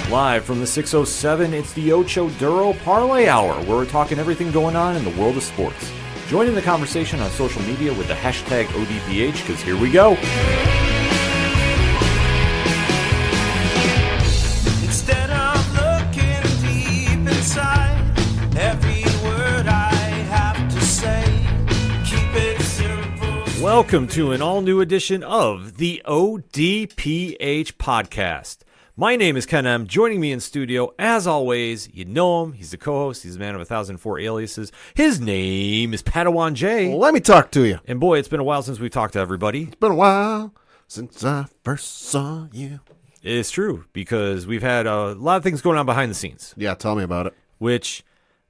Live from the 607, it's the Ocho Duro Parlay Hour, where we're talking everything going on in the world of sports. Join in the conversation on social media with the hashtag ODPH, because here we go. Instead of looking deep inside, every word I have to say, keep it simple. Welcome to an all-new edition of the ODPH podcast. My name is Ken M. Joining me in studio, as always, you know him. He's the co-host. He's the man of 1,004 aliases. His name is Padawan J. Well, let me talk to you. And boy, it's been a while since we've talked to everybody. It's been a while since I first saw you. It's true, because we've had a lot of things going on behind the scenes, Yeah, tell me about it. which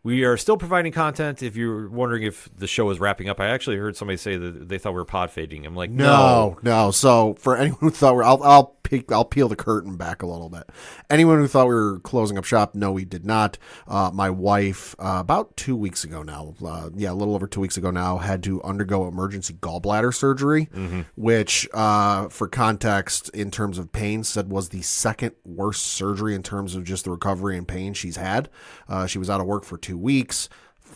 we are still providing content. If you're wondering if the show is wrapping up, I actually heard somebody say that they thought we were pod fading. I'm like, no. So for anyone who thought I'll peel the curtain back a little bit. Anyone who thought we were closing up shop, no, we did not. My wife, about 2 weeks ago now, a little over 2 weeks ago now, had to undergo emergency gallbladder surgery, which, for context, in terms of pain, said was the second worst surgery in terms of just the recovery and pain she's had. She was out of work for 2 weeks.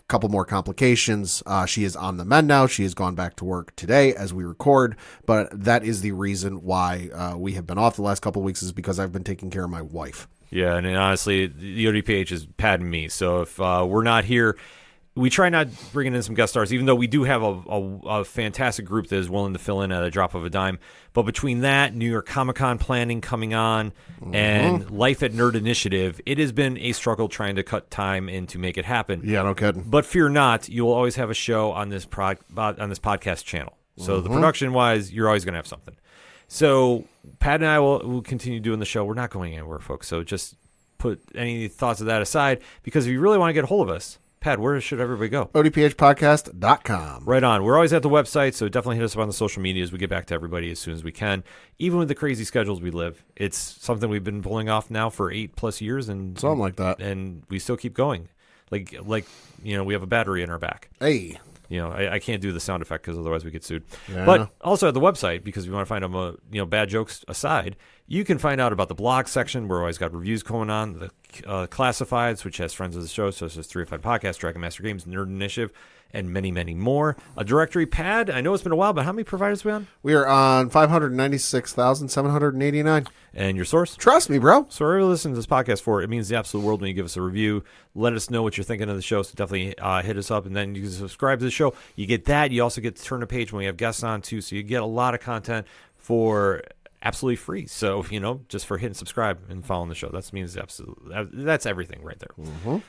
Couple more complications. She is on the mend now. She has gone back to work today as we record, but that is the reason why we have been off the last couple of weeks, is because I've been taking care of my wife. Yeah, and honestly, the ODPH is Pad and me. So if we're not here, we try not bringing in some guest stars, even though we do have a fantastic group that is willing to fill in at a drop of a dime. But between that, New York Comic-Con planning coming on, and Life at Nerd Initiative, it has been a struggle trying to cut time in to make it happen. Yeah, no kidding. But fear not, you will always have a show on this podcast channel. So the production-wise, you're always going to have something. So Pat and I will continue doing the show. We're not going anywhere, folks. So just put any thoughts of that aside, because if you really want to get a hold of us, Pat, where should everybody go? ODPHpodcast.com. Right on. We're always at the website, so definitely hit us up on the social medias. We get back to everybody as soon as we can. Even with the crazy schedules we live, it's something we've been pulling off now for 8+ years, and Something like that. And we still keep going. Like we have a battery in our back. Hey. I can't do the sound effect because otherwise we get sued. Yeah. But also at the website, because we want to find them, bad jokes aside, you can find out about the blog section. We're always got reviews going on. The classifieds, which has friends of the show, such as 305 Podcast, Dragon Master Games, Nerd Initiative, and many, many more. A directory pad. I know it's been a while, but how many providers are we on? We are on 596,789. And your source? Trust me, bro. So wherever you listen to this podcast for, it means the absolute world when you give us a review. Let us know what you're thinking of the show, so definitely hit us up, and then you can subscribe to the show. You get that. You also get to turn the page when we have guests on, too, so you get a lot of content for absolutely free. So, just for hitting subscribe and following the show. That means that's everything right there.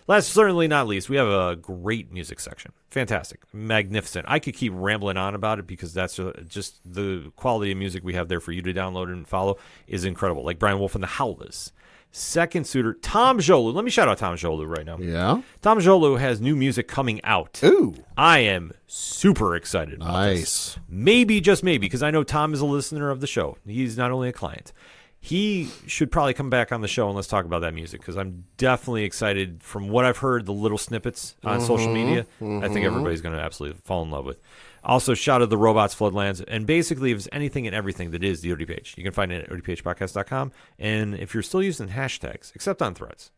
Last, certainly not least, we have a great music section. Fantastic. Magnificent. I could keep rambling on about it, because that's just the quality of music we have there for you to download and follow is incredible. Like Brian Wolf and the Howlers. Second suitor, Tom Jolu. Let me shout out Tom Jolu right now. Yeah. Tom Jolu has new music coming out. Ooh. I am super excited about this. Maybe, just maybe, because I know Tom is a listener of the show. He's not only a client. He should probably come back on the show and let's talk about that music, because I'm definitely excited from what I've heard, the little snippets on social media. I think everybody's going to absolutely fall in love with. Also, shout out the Robots Floodlands, and basically, if there's anything and everything that is the ODPH, you can find it at odphpodcast.com. And if you're still using hashtags, except on Threads,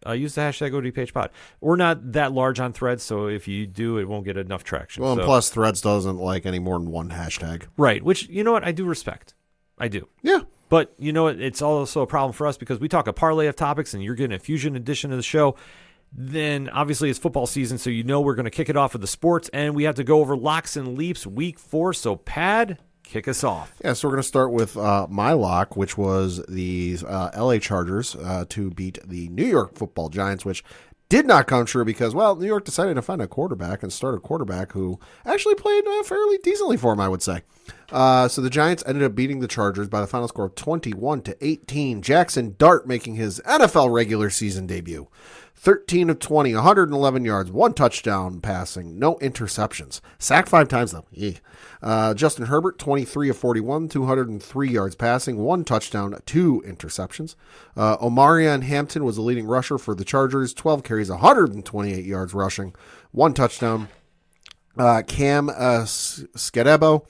use the hashtag ODPHpod. We're not that large on Threads, so if you do, it won't get enough traction. Well, and plus, Threads doesn't like any more than one hashtag. Right, which, you know what, I do respect. I do. Yeah. But, you know what, it's also a problem for us, because we talk a parlay of topics, and you're getting a fusion edition of the show. Then, obviously, it's football season, so we're going to kick it off with the sports, and we have to go over locks and leaps week 4. So, Pad, kick us off. Yeah, so we're going to start with my lock, which was the LA Chargers to beat the New York Football Giants, which did not come true because, New York decided to find a quarterback and start a quarterback who actually played fairly decently for him, I would say. So the Giants ended up beating the Chargers by the final score of 21-18. Jackson Dart making his NFL regular season debut. 13 of 20, 111 yards, 1 touchdown passing, no interceptions. Sacked 5 times, though. Justin Herbert, 23 of 41, 203 yards passing, 1 touchdown, 2 interceptions. Omarion Hampton was the leading rusher for the Chargers, 12 carries, 128 yards rushing, 1 touchdown. Cam Skadebo,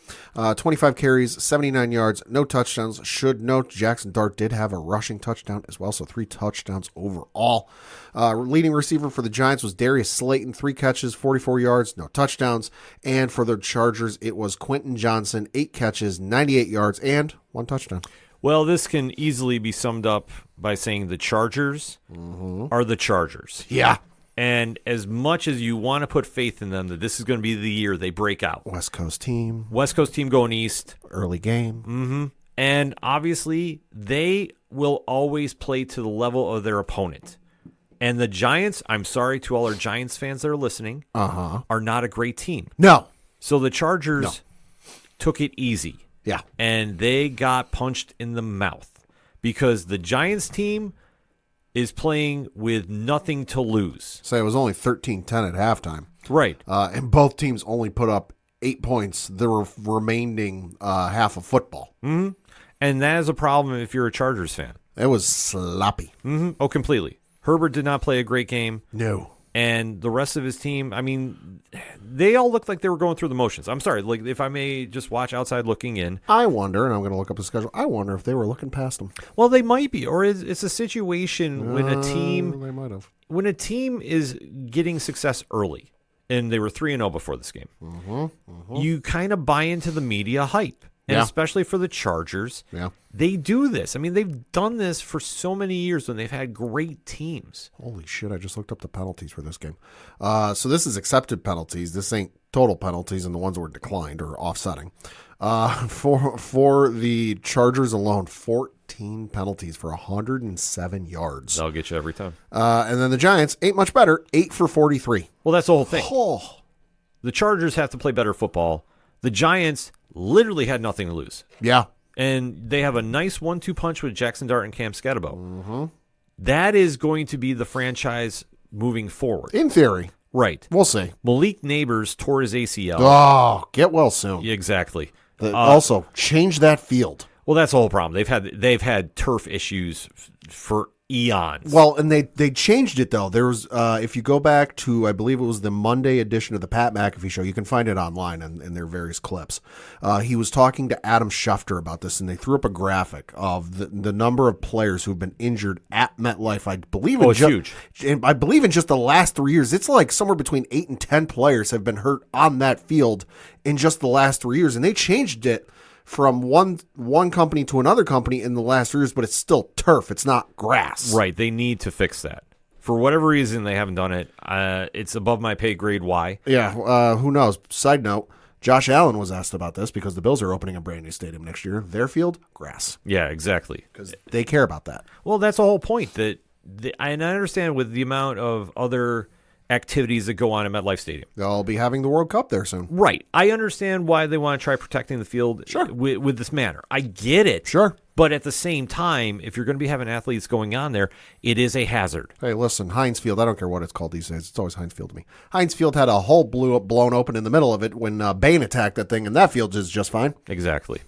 25 carries, 79 yards, no touchdowns. Should note Jackson Dart did have a rushing touchdown as well, so 3 touchdowns overall. Leading receiver for the Giants was Darius Slayton, 3 catches, 44 yards, no touchdowns. And for the Chargers, it was Quentin Johnson, 8 catches, 98 yards, and 1 touchdown. Well, this can easily be summed up by saying the Chargers are the Chargers. Yeah. And as much as you want to put faith in them that this is going to be the year they break out. West Coast team going east. early game. Mm-hmm. And obviously, they will always play to the level of their opponent. And the Giants, I'm sorry to all our Giants fans that are listening, are not a great team. No. So the Chargers took it easy. Yeah. And they got punched in the mouth because the Giants team is playing with nothing to lose. So it was only 13-10 at halftime. Right. And both teams only put up 8 points the remaining half of football. Mm-hmm. And that is a problem if you're a Chargers fan. It was sloppy. Mm-hmm. Oh, completely. Herbert did not play a great game. No. And the rest of his team, I mean, they all looked like they were going through the motions. I'm sorry, like if I may just watch outside looking in. I wonder, and I'm going to look up the schedule, I wonder if they were looking past them. Well, they might be. Or it's a situation when a team They might have. When a team is getting success early, and they were 3-0 before this game, you kind of buy into the media hype. And especially for the Chargers, they do this. I mean, they've done this for so many years when they've had great teams. Holy shit, I just looked up the penalties for this game. So this is accepted penalties. This ain't total penalties, and the ones that were declined or offsetting. For the Chargers alone, 14 penalties for 107 yards. That'll get you every time. And then the Giants ain't much better, 8 for 43. Well, that's the whole thing. Oh. The Chargers have to play better football. The Giants literally had nothing to lose. Yeah. And they have a nice 1-2 punch with Jackson Dart and Cam Skadebo. That is going to be the franchise moving forward. In theory. Right. We'll see. Malik Neighbors tore his ACL. Oh, get well soon. Yeah, exactly. Also, change that field. Well, that's the whole problem. They've had turf issues for eons. Well, and they changed it though. There was if you go back to, I believe it was the Monday edition of the Pat McAfee show, you can find it online in their various clips. He was talking to Adam Schefter about this, and they threw up a graphic of the number of players who've been injured at MetLife. I believe it's huge. And I believe in just the last 3 years, it's like somewhere between 8 and 10 players have been hurt on that field in just the last 3 years, and they changed it from one company to another company in the last 3 years, but it's still turf. It's not grass. Right. They need to fix that. For whatever reason, they haven't done it. It's above my pay grade. Why? Yeah. Who knows? Side note, Josh Allen was asked about this because the Bills are opening a brand new stadium next year. Their field, grass. Yeah, exactly. Because they care about that. Well, that's the whole point. And I understand with the amount of other activities that go on at MetLife Stadium. They'll be having the World Cup there soon. Right. I understand why they want to try protecting the field with this manner. I get it. Sure. But at the same time, if you're going to be having athletes going on there, it is a hazard. Hey, listen, Heinz Field, I don't care what it's called these days. It's always Heinz Field to me. Heinz Field had a hole blown open in the middle of it when Bain attacked that thing, and that field is just fine. Exactly.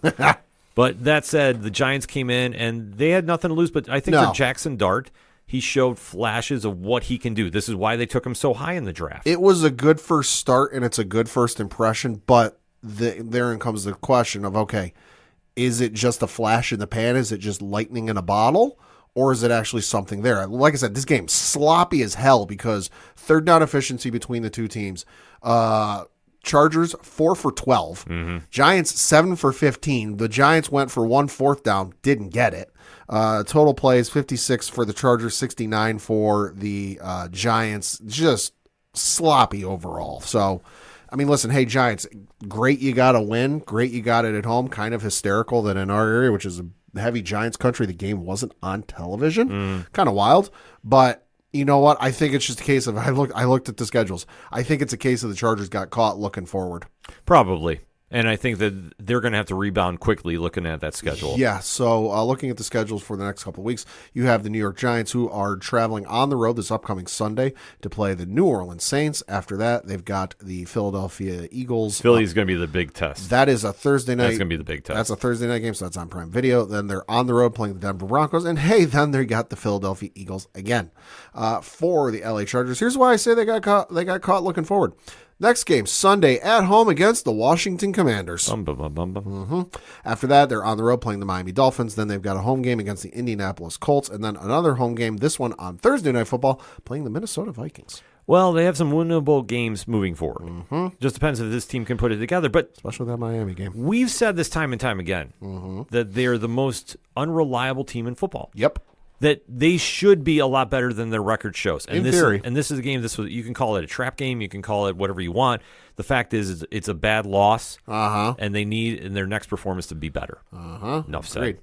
But that said, the Giants came in, and they had nothing to lose. But I think for Jackson Dart, he showed flashes of what he can do. This is why they took him so high in the draft. It was a good first start, and it's a good first impression, but therein comes the question of, okay, is it just a flash in the pan? Is it just lightning in a bottle? Or is it actually something there? Like I said, this game's sloppy as hell because third down efficiency between the two teams. Chargers 4 for 12. Giants 7 for 15. The Giants went for 1 4th down, didn't get it. Total plays 56 for the Chargers, 69 for the Giants. Just sloppy overall. So, I mean, listen, hey, Giants, great you got a win. Great you got it at home. Kind of hysterical that in our area, which is a heavy Giants country, the game wasn't on television. Kind of wild. But you know what? I think it's just a case of I looked at the schedules. I think it's a case of the Chargers got caught looking forward. Probably. And I think that they're going to have to rebound quickly looking at that schedule. Yeah, so looking at the schedules for the next couple of weeks, you have the New York Giants who are traveling on the road this upcoming Sunday to play the New Orleans Saints. After that, they've got the Philadelphia Eagles. Philly's going to be the big test. That is a Thursday night. That's going to be the big test. That's a Thursday night game, so that's on Prime Video. Then they're on the road playing the Denver Broncos. And, hey, then they got the Philadelphia Eagles again. For the LA Chargers, here's why I say they got caught looking forward. Next game, Sunday at home against the Washington Commanders. Bum, bum, bum, bum, bum. After that, they're on the road playing the Miami Dolphins. Then they've got a home game against the Indianapolis Colts, and then another home game, this one on Thursday Night Football, playing the Minnesota Vikings. Well, they have some winnable games moving forward. Just depends if this team can put it together. But Especially that Miami game. we've said this time and time again that they're the most unreliable team in football. Yep. That they should be a lot better than their record shows. And In this theory. This is a game. You can call it a trap game. You can call it whatever you want. The fact is it's a bad loss, and they need in their next performance to be better. Enough said. Great.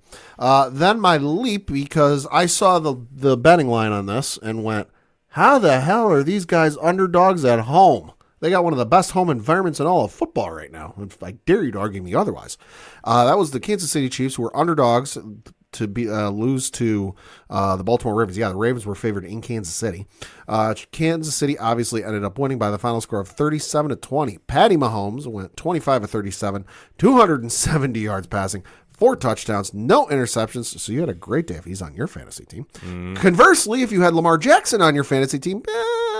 Then my leap, because I saw the betting line on this and went, how the hell are these guys underdogs at home? They got one of the best home environments in all of football right now. I dare you to argue me otherwise. That was the Kansas City Chiefs, who were underdogs to lose to the Baltimore Ravens. Yeah, the Ravens were favored in Kansas City. Kansas City obviously ended up winning by the final score of 37-20. Patty Mahomes went 25-37, 270 yards passing, 4 touchdowns, no interceptions. So you had a great day if he's on your fantasy team. Conversely, if you had Lamar Jackson on your fantasy team,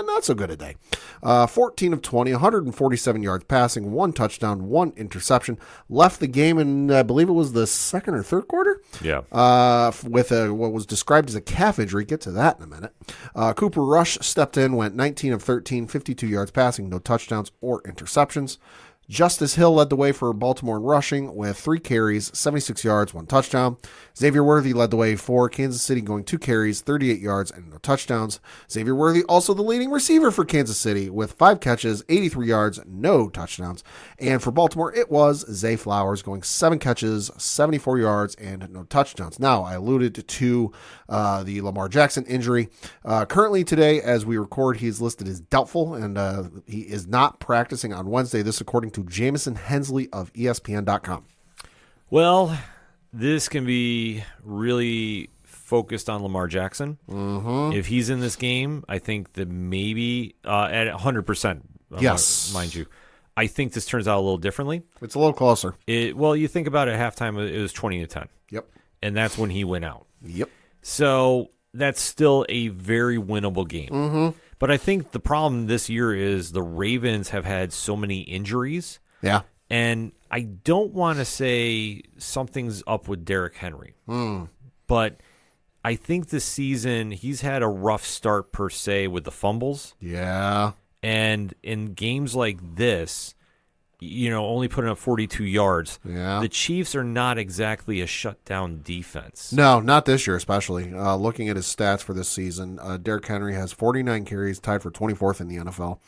not so good a day. 14 of 20, 147 yards passing, 1 touchdown, 1 interception. Left the game in, I believe it was the second or third quarter. Yeah. With what was described as a calf injury. Get to that in a minute. Cooper Rush stepped in, went 19 of 13, 52 yards passing, no touchdowns or interceptions. Justice Hill led the way for Baltimore in rushing with 3 carries, 76 yards, 1 touchdown. Xavier Worthy led the way for Kansas City, going 2 carries, 38 yards, and no touchdowns. Xavier Worthy also the leading receiver for Kansas City with 5 catches, 83 yards, no touchdowns. And for Baltimore, it was Zay Flowers going 7 catches, 74 yards, and no touchdowns. Now, I alluded to the Lamar Jackson injury. Currently today, as we record, he is listed as doubtful, and he is not practicing on Wednesday. This according to Jamison Hensley of ESPN.com. Well, this can be really focused on Lamar Jackson. If he's in this game, I think that maybe at 100%, Yes. mind you, I think this turns out a little differently. It's a little closer. Well, you think about it, at halftime, it was 20-10. Yep. And that's when he went out. Yep. So that's still a very winnable game. But I think the problem this year is the Ravens have had so many injuries. Yeah. And I don't want to say something's up with Derrick Henry. But I think this season he's had a rough start per se with the fumbles. Yeah. And in games like this, only putting up 42 yards, the Chiefs are not exactly a shutdown defense. No, not this year especially. Looking at his stats for this season, Derrick Henry has 49 carries, tied for 24th in the NFL.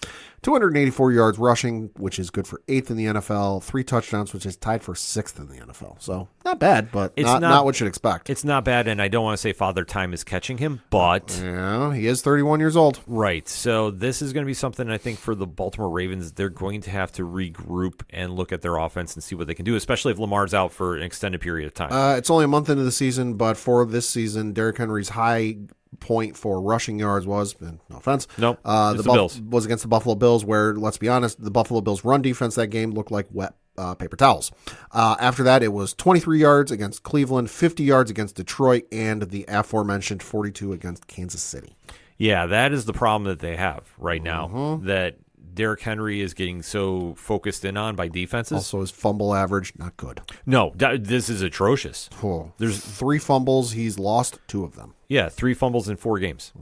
284 yards rushing, which is good for 8th in the NFL. 3 touchdowns, which is tied for 6th in the NFL. So not bad, but It's not what you'd expect. It's not bad, and I don't want to say Father Time is catching him, but... Yeah, he is 31 years old. Right. So this is going to be something I think for the Baltimore Ravens, they're going to have to regroup and look at their offense and see what they can do, especially if Lamar's out for an extended period of time. It's only a month into the season, but for this season, Derrick Henry's high point for rushing yards was, and no offense, Nope, the Bills. was against the Buffalo Bills, where, let's be honest, the Buffalo Bills run defense that game looked like wet paper towels. After that, it was 23 yards against Cleveland, 50 yards against Detroit, and the aforementioned 42 against Kansas City. Yeah, that is the problem that they have right now, that Derrick Henry is getting so focused in on by defenses. Also, his fumble average, not good. No, this is atrocious. Oh, There's 3 fumbles. He's lost 2 of them. Yeah, 3 fumbles in 4 games.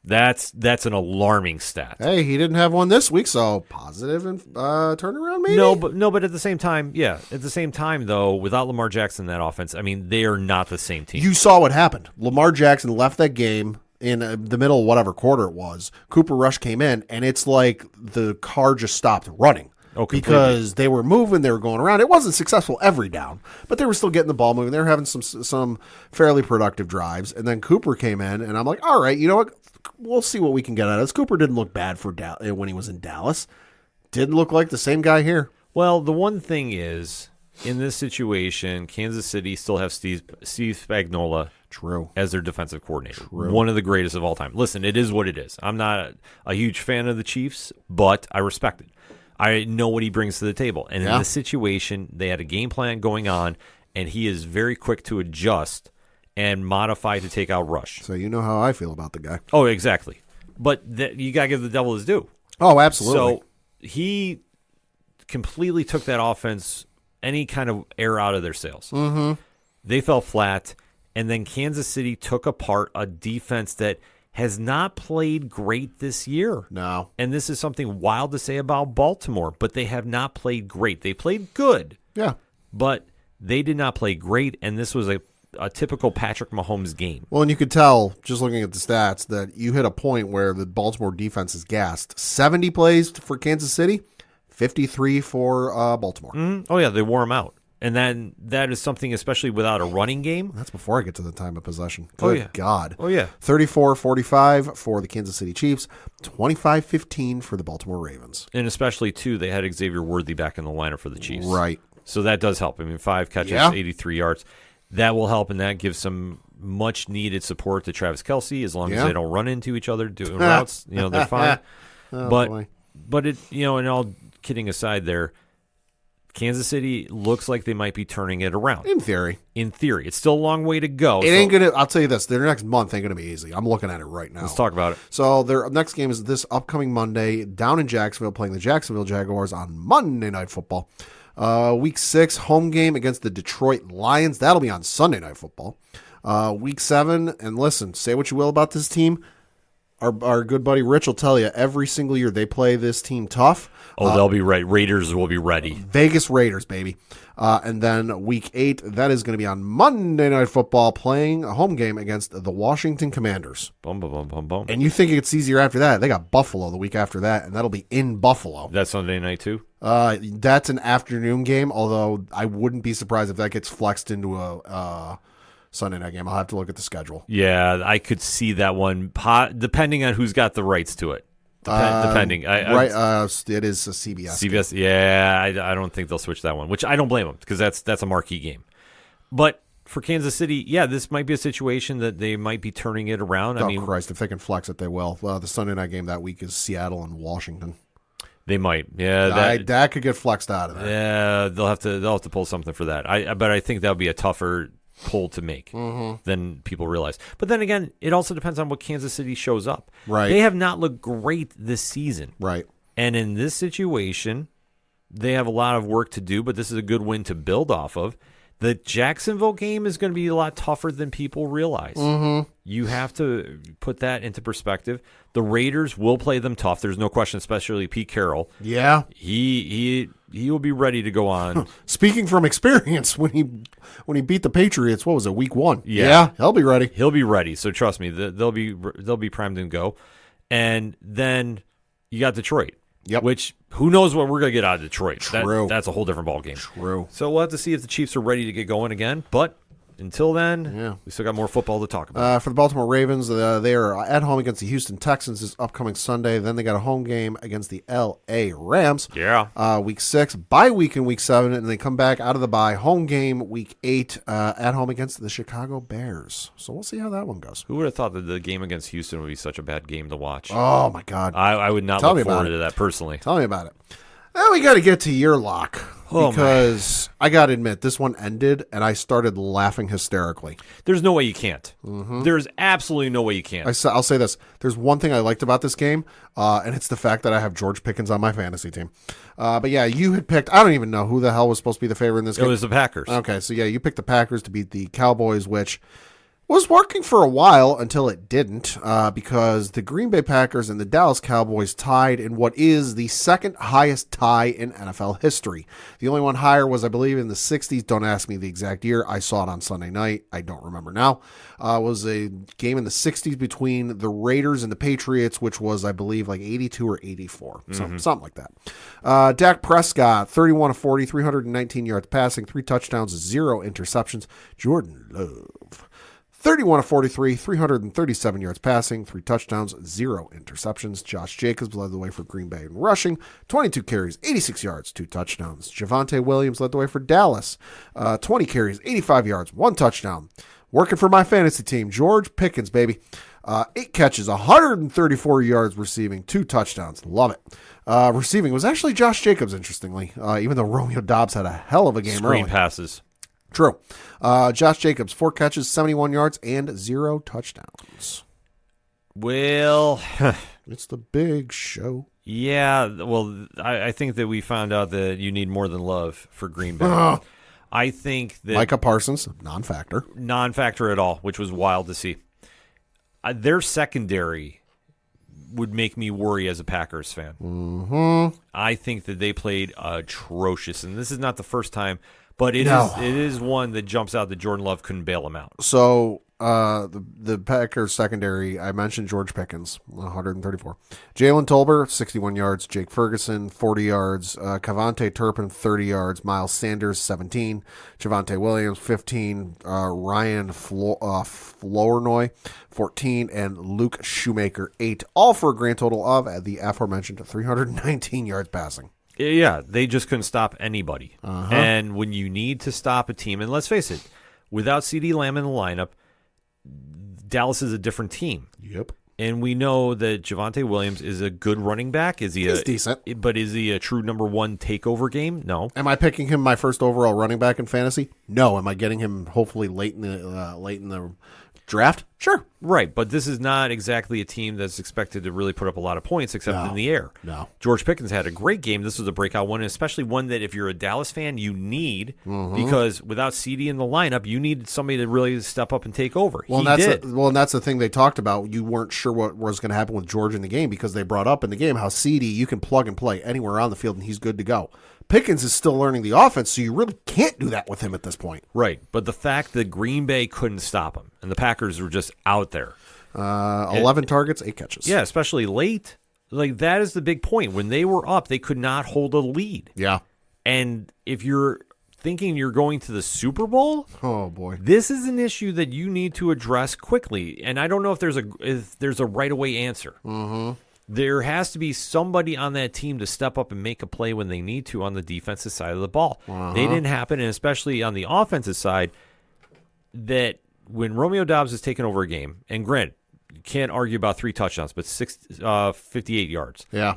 That's an alarming stat. Hey, he didn't have one this week, so positive and turnaround maybe? No, but at the same time, though, without Lamar Jackson in that offense, I mean, they are not the same team. You saw what happened. Lamar Jackson left that game in the middle of whatever quarter it was. Cooper Rush came in, and it's like the car just stopped running. Oh, completely. Because they were moving, they were going around. It wasn't successful every down, but they were still getting the ball moving. They were having some fairly productive drives. And then Cooper came in, and I'm like, all right, you know what? We'll see what we can get out of this. Cooper didn't look bad for when he was in Dallas. Didn't look like the same guy here. Well, the one thing is, in this situation, Kansas City still have Steve Spagnuolo as their defensive coordinator. One of the greatest of all time. Listen, it is what it is. I'm not a huge fan of the Chiefs, but I respect it. I know what he brings to the table. And in this situation, they had a game plan going on, and he is very quick to adjust and modify to take out Rush. So you know how I feel about the guy. Oh, exactly. But you got to give the devil his due. Oh, absolutely. So he completely took that offense, any kind of air out of their sails. Mm-hmm. They fell flat, and then Kansas City took apart a defense that has not played great this year. No. And this is something wild to say about Baltimore, but they have not played great. They played good, Yeah. but they did not play great, and this was a typical Patrick Mahomes game. Well, and you could tell, just looking at the stats, that you hit a point where the Baltimore defense is gassed. 70 plays for Kansas City, 53 for Baltimore. Oh, yeah, they wore him out. And then that is something, especially without a running game. That's before I get to the time of possession. Oh, Good yeah. God. Oh, yeah. 34-45 for the Kansas City Chiefs, 25-15 for the Baltimore Ravens. And especially, too, they had Xavier Worthy back in the lineup for the Chiefs. Right. So that does help. I mean, 5 catches, Yeah. 83 yards. That will help, and that gives some much-needed support to Travis Kelce as long as Yeah. they don't run into each other doing routes. They're fine. Oh, but boy. but it and all kidding aside there, Kansas City looks like they might be turning it around. In theory. In theory. It's still a long way to go. It ain't going to, I'll tell you this, their next month ain't going to be easy. I'm looking at it right now. Let's talk about it. So their next game is this upcoming Monday down in Jacksonville, playing the Jacksonville Jaguars on Monday Night Football. Week 6, home game against the Detroit Lions. That'll be on Sunday Night Football. Week 7, and listen, say what you will about this team. Our good buddy Rich will tell you every single year they play this team tough. They'll be ready. Raiders will be ready. Vegas Raiders, baby. And then week 8, that is going to be on Monday Night Football, playing a home game against the Washington Commanders. Bum, bum, bum, bum, bum. And you think it gets easier after that. They got Buffalo the week after that, and that'll be in Buffalo. That's Sunday night, too? That's an afternoon game, although I wouldn't be surprised if that gets flexed into a Sunday night game. I'll have to look at the schedule. Yeah, I could see that one, depending on who's got the rights to it. Depending. Right, it is a CBS. CBS, yeah, I don't think they'll switch that one, which I don't blame them because that's a marquee game. But for Kansas City, yeah, this might be a situation that they might be turning it around. Oh, I mean, Christ, if they can flex it, they will. The Sunday night game that week is Seattle and Washington. they might. Yeah, That could get flexed out of there. yeah, they'll have to pull something for that. But I think that would be a tougher pull to make than people realize. But then again, it also depends on what Kansas City shows up. Right. They have not looked great this season. Right. And in this situation, they have a lot of work to do, but this is a good win to build off of. The Jacksonville game is going to be a lot tougher than people realize. You have to put that into perspective. The Raiders will play them tough. There's no question, especially Pete Carroll. Yeah. He will be ready to go on. Speaking from experience, when he beat the Patriots, what was it, week 1? Yeah. He'll be ready. He'll be ready. So trust me, they'll be primed and go. And then you got Detroit. Yep. Which, who knows what we're going to get out of Detroit. True. That's a whole different ballgame. True. So we'll have to see if the Chiefs are ready to get going again. But until then, we still got more football to talk about. For the Baltimore Ravens, they are at home against the Houston Texans this upcoming Sunday. Then they got a home game against the L.A. Rams. Yeah. Week 6, bye week in week 7, and they come back out of the bye. Home game week 8 at home against the Chicago Bears. So we'll see how that one goes. Who would have thought that the game against Houston would be such a bad game to watch? Oh, my God. I would not Tell me look about forward it. to that personally. Tell me about it. Now we got to get to your lock. Oh, because I got to admit, this one ended, and I started laughing hysterically. There's no way you can't. There's absolutely no way you can't. I'll say this. There's one thing I liked about this game, and it's the fact that I have George Pickens on my fantasy team. But yeah, you had picked, I don't even know who the hell was supposed to be the favorite in this It game. was the Packers. Okay, so yeah, you picked the Packers to beat the Cowboys, which was working for a while until it didn't, because the Green Bay Packers and the Dallas Cowboys tied in what is the second highest tie in NFL history. The only one higher was, I believe, in the 60s. Don't ask me the exact year. I saw it on Sunday night. I don't remember now. It was a game in the 60s between the Raiders and the Patriots, which was, I believe, like 82 or 84, something like that. Dak Prescott, 31 of 40, 319 yards passing, 3 touchdowns, 0 interceptions. Jordan Love, 31 of 43, 337 yards passing, 3 touchdowns, 0 interceptions. Josh Jacobs led the way for Green Bay in rushing, 22 carries, 86 yards, 2 touchdowns. Javonte Williams led the way for Dallas, 20 carries, 85 yards, 1 touchdown. Working for my fantasy team, George Pickens, baby. 8 catches, 134 yards receiving, 2 touchdowns. Love it. Receiving was actually Josh Jacobs, interestingly, even though Romeo Doubs had a hell of a game Screen early. passes. True. Josh Jacobs, 4 catches, 71 yards, and 0 touchdowns. Well, It's the big show. Yeah, well, I think that we found out that you need more than love for Green Bay. I think that Micah Parsons, non-factor. non-factor at all, which was wild to see. Their secondary would make me worry as a Packers fan. Mm-hmm. I think that they played atrocious, and this is not the first time, but it is one that jumps out that Jordan Love couldn't bail him out. So the Packers secondary, I mentioned George Pickens, 134. Jalen Tolbert, 61 yards. Jake Ferguson, 40 yards. Cavante Turpin, 30 yards. Miles Sanders, 17. Javonte Williams, 15. Ryan Flournoy, 14. And Luke Shoemaker, 8. All for a grand total of the aforementioned 319 yards passing. Yeah, they just couldn't stop anybody. And when you need to stop a team, and let's face it, without CeeDee Lamb in the lineup, Dallas is a different team. Yep. And we know that Javonte Williams is a good running back. He's decent. But is he a true number one takeover game? No. Am I picking him my first overall running back in fantasy? No. Am I getting him hopefully late in the draft? Sure. Right, but this is not exactly a team that's expected to really put up a lot of points except in the air. No. George Pickens had a great game. This was a breakout one, and especially one that if you're a Dallas fan, you need because without CD in the lineup, you needed somebody to really step up and take over. Well, and that's the thing they talked about. You weren't sure what was going to happen with George in the game because they brought up in the game how CD you can plug and play anywhere on the field and he's good to go. Pickens is still learning the offense, so you really can't do that with him at this point. Right, but the fact that Green Bay couldn't stop him and the Packers were just out there. 11 targets, 8 catches. Yeah, especially late. Like, that is the big point. When they were up, they could not hold a lead. Yeah. And if you're thinking you're going to the Super Bowl, oh boy, this is an issue that you need to address quickly. And I don't know if there's a right away answer. There has to be somebody on that team to step up and make a play when they need to on the defensive side of the ball. They didn't happen, and especially on the offensive side, that when Romeo Doubs is taking over a game, and granted, you can't argue about 3 touchdowns, but 58 yards. Yeah.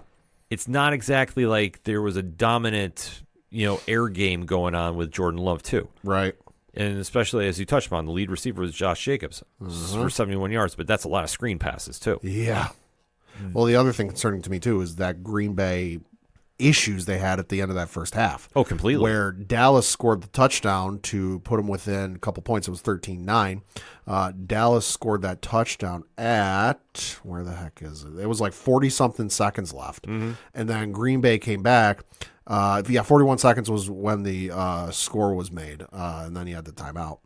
It's not exactly like there was a dominant, air game going on with Jordan Love too. Right. And especially as you touched upon, the lead receiver was Josh Jacobs for 71 yards, but that's a lot of screen passes too. Yeah. Well, the other thing concerning to me, too, is that Green Bay issues they had at the end of that first half. Oh, completely. Where Dallas scored the touchdown to put them within a couple points. It was 13-9. Dallas scored that touchdown at, where the heck is it? It was like 40-something seconds left. And then Green Bay came back. 41 seconds was when the score was made. And then he had the timeout.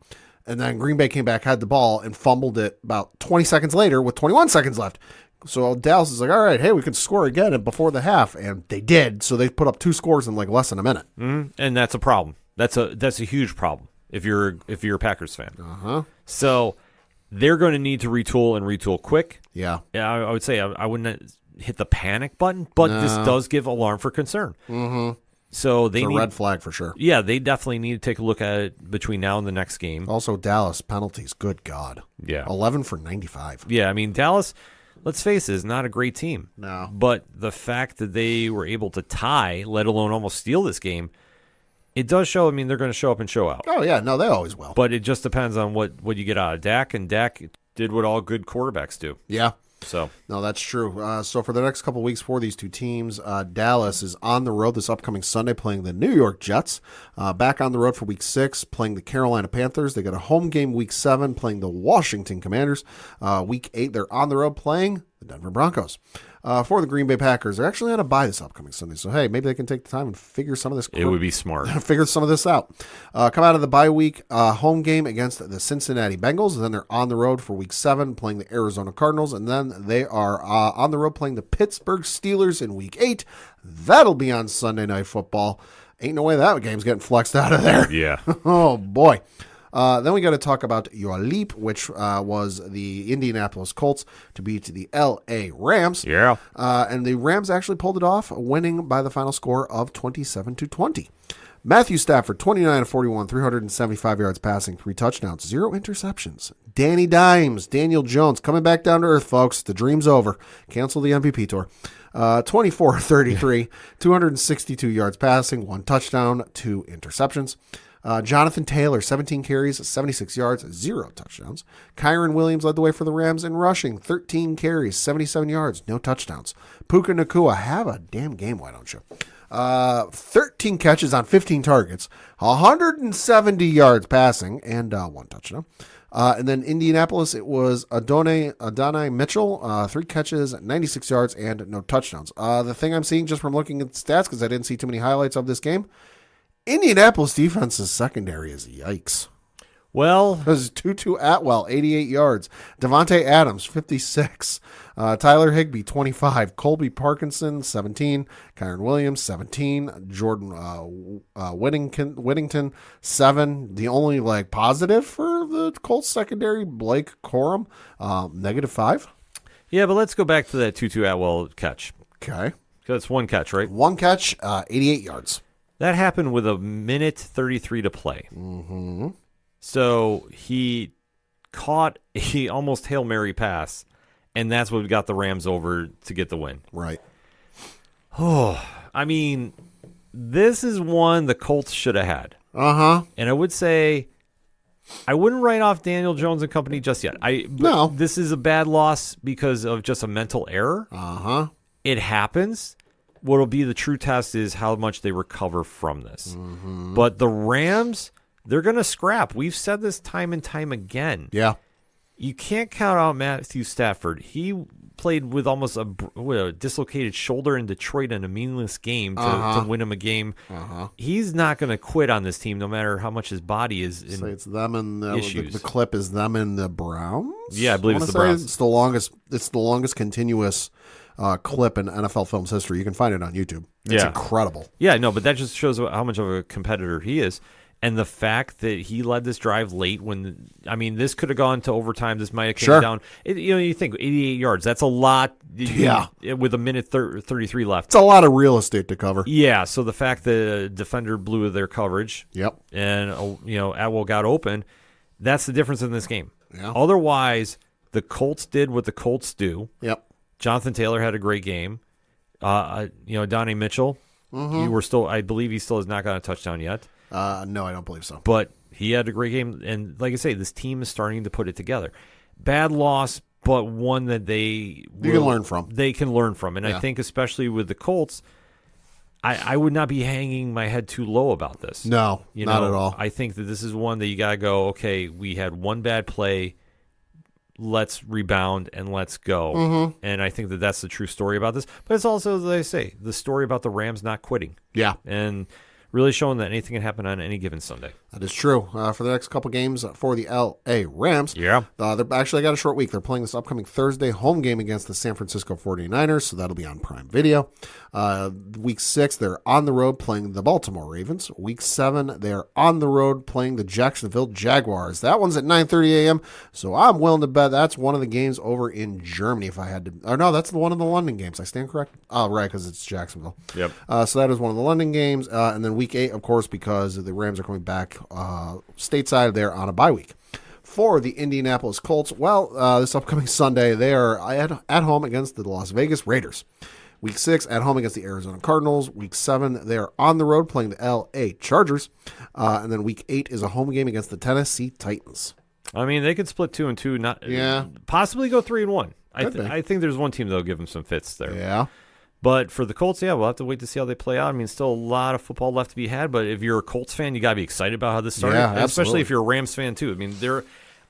And then Green Bay came back, had the ball, and fumbled it about 20 seconds later with 21 seconds left. So Dallas is like, all right, hey, we can score again before the half, and they did. So they put up 2 scores in like less than a minute. And that's a problem. That's a huge problem if you're a Packers fan. So they're going to need to retool quick. Yeah. I would say I wouldn't hit the panic button, but this does give alarm for concern. So they it's a need red flag for sure. Yeah, they definitely need to take a look at it between now and the next game. Also, Dallas penalties. Good God. Yeah. 11 for 95. Yeah, I mean, Dallas, let's face it, is not a great team. No. But the fact that they were able to tie, let alone almost steal this game, it does show. I mean, they're going to show up and show out. Oh, yeah. No, they always will. But it just depends on what you get out of Dak, and Dak did what all good quarterbacks do. Yeah. So no, that's true. So for the next couple weeks for these two teams, Dallas is on the road this upcoming Sunday playing the New York Jets. Back on the road for Week 6 playing the Carolina Panthers. They got a home game Week 7 playing the Washington Commanders. Week 8 they're on the road playing the Denver Broncos. For the Green Bay Packers, they're actually on a bye this upcoming Sunday. So, hey, maybe they can take the time and figure some of this it would be smart. figure some of this out. Come out of the bye week, home game against the Cincinnati Bengals. And then they're on the road for Week 7 playing the Arizona Cardinals. And then they are on the road playing the Pittsburgh Steelers in Week 8. That'll be on Sunday Night Football. Ain't no way that game's getting flexed out of there. Yeah. Oh, boy. Then we got to talk about your leap, which was the Indianapolis Colts to beat the L.A. Rams. Yeah. And the Rams actually pulled it off, winning by the final score of 27-20. Matthew Stafford, 29 of 41, 375 yards passing, 3 touchdowns, 0 interceptions. Danny Dimes, Daniel Jones, coming back down to earth, folks. The dream's over. Cancel the MVP tour. 24 of 33, 262 yards passing, 1 touchdown, 2 interceptions. Jonathan Taylor, 17 carries, 76 yards, 0 touchdowns. Kyron Williams led the way for the Rams in rushing, 13 carries, 77 yards, no touchdowns. Puka Nacua, have a damn game, why don't you? 13 catches on 15 targets, 170 yards passing, and 1 touchdown. And then Indianapolis, it was Adonai Mitchell, 3 catches, 96 yards, and no touchdowns. The thing I'm seeing just from looking at the stats, because I didn't see too many highlights of this game, Indianapolis defense's secondary is yikes. Well, There's Tutu Atwell, 88 yards. Devontae Adams, 56. Tyler Higbee, 25. Colby Parkinson, 17. Kyron Williams, 17. Jordan Whittington, 7. The only positive for the Colts secondary, Blake Corum, -5. yeah, but let's go back to that Tutu Atwell catch. Okay. That's 1 catch, right? 1 catch, 88 yards. That happened with a minute 33 to play. Mm-hmm. So he caught a almost Hail Mary pass, and that's what got the Rams over to get the win. Right. Oh, I mean, this is one the Colts should have had. Uh-huh. And I would say I wouldn't write off Daniel Jones and company just yet. No. This is a bad loss because of just a mental error. Uh-huh. It happens. What'll be the true test is how much they recover from this. Mm-hmm. But the Rams, they're going to scrap. We've said this time and time again. Yeah. You can't count out Matthew Stafford. He played with almost a dislocated shoulder in Detroit in a meaningless game to win him a game. Uh-huh. He's not going to quit on this team no matter how much his body is in Say it's them and issues. the clip is them and the Browns. Yeah, I believe wanna it's the say Browns. It's the longest continuous clip in NFL films history. You can find it on YouTube. It's incredible. Yeah, no, but that just shows how much of a competitor he is. And the fact that he led this drive late this could have gone to overtime. This might have came down. You think 88 yards. That's a lot. With a minute 33 left. It's a lot of real estate to cover. Yeah, so the fact that the defender blew their coverage. Yep. And, Atwell got open, that's the difference in this game. Yeah. Otherwise, the Colts did what the Colts do. Yep. Jonathan Taylor had a great game. Donnie Mitchell, I believe he still has not gotten a touchdown yet. No, I don't believe so. But he had a great game. And like I say, this team is starting to put it together. Bad loss, but one that You can learn from. They can learn from. And I think especially with the Colts, I would not be hanging my head too low about this. No, not at all. I think that this is one that you got to go, okay, we had one bad play. Let's rebound and let's go. Mm-hmm. And I think that that's the true story about this. But it's also, as I say, the story about the Rams not quitting. Yeah. And really showing that anything can happen on any given Sunday. That is true. For the next couple games for the L.A. Rams, Yeah. They're actually got a short week. They're playing this upcoming Thursday home game against the San Francisco 49ers, so that'll be on Prime Video. Week 6, they're on the road playing the Baltimore Ravens. Week 7, they're on the road playing the Jacksonville Jaguars. That one's at 9:30 a.m., so I'm willing to bet that's one of the games over in Germany if I had to. Or no, that's one of the London games. I stand correct? Oh, right, because it's Jacksonville. Yep. So that is one of the London games. And then week 8, of course, because the Rams are coming back stateside, they're on a bye week. For the Indianapolis Colts, this upcoming Sunday, they are at home against the Las Vegas Raiders. Week 6, at home against the Arizona Cardinals. Week 7, they are on the road playing the L.A. Chargers. And then week 8 is a home game against the Tennessee Titans. I mean, they could split 2-2, possibly go 3-1. I think there's one team that'll give them some fits there. Yeah. But for the Colts, we'll have to wait to see how they play out. I mean, still a lot of football left to be had, but if you're a Colts fan, you got to be excited about how this started, Yeah, especially if you're a Rams fan too. I mean,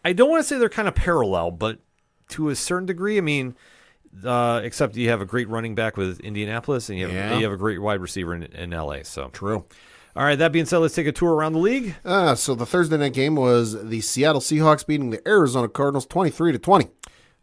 I don't want to say they're kind of parallel, but to a certain degree, I mean, except you have a great running back with Indianapolis, and you have a great wide receiver in LA. So True. All right, that being said, let's take a tour around the league. So the Thursday night game was the Seattle Seahawks beating the Arizona Cardinals 23-20.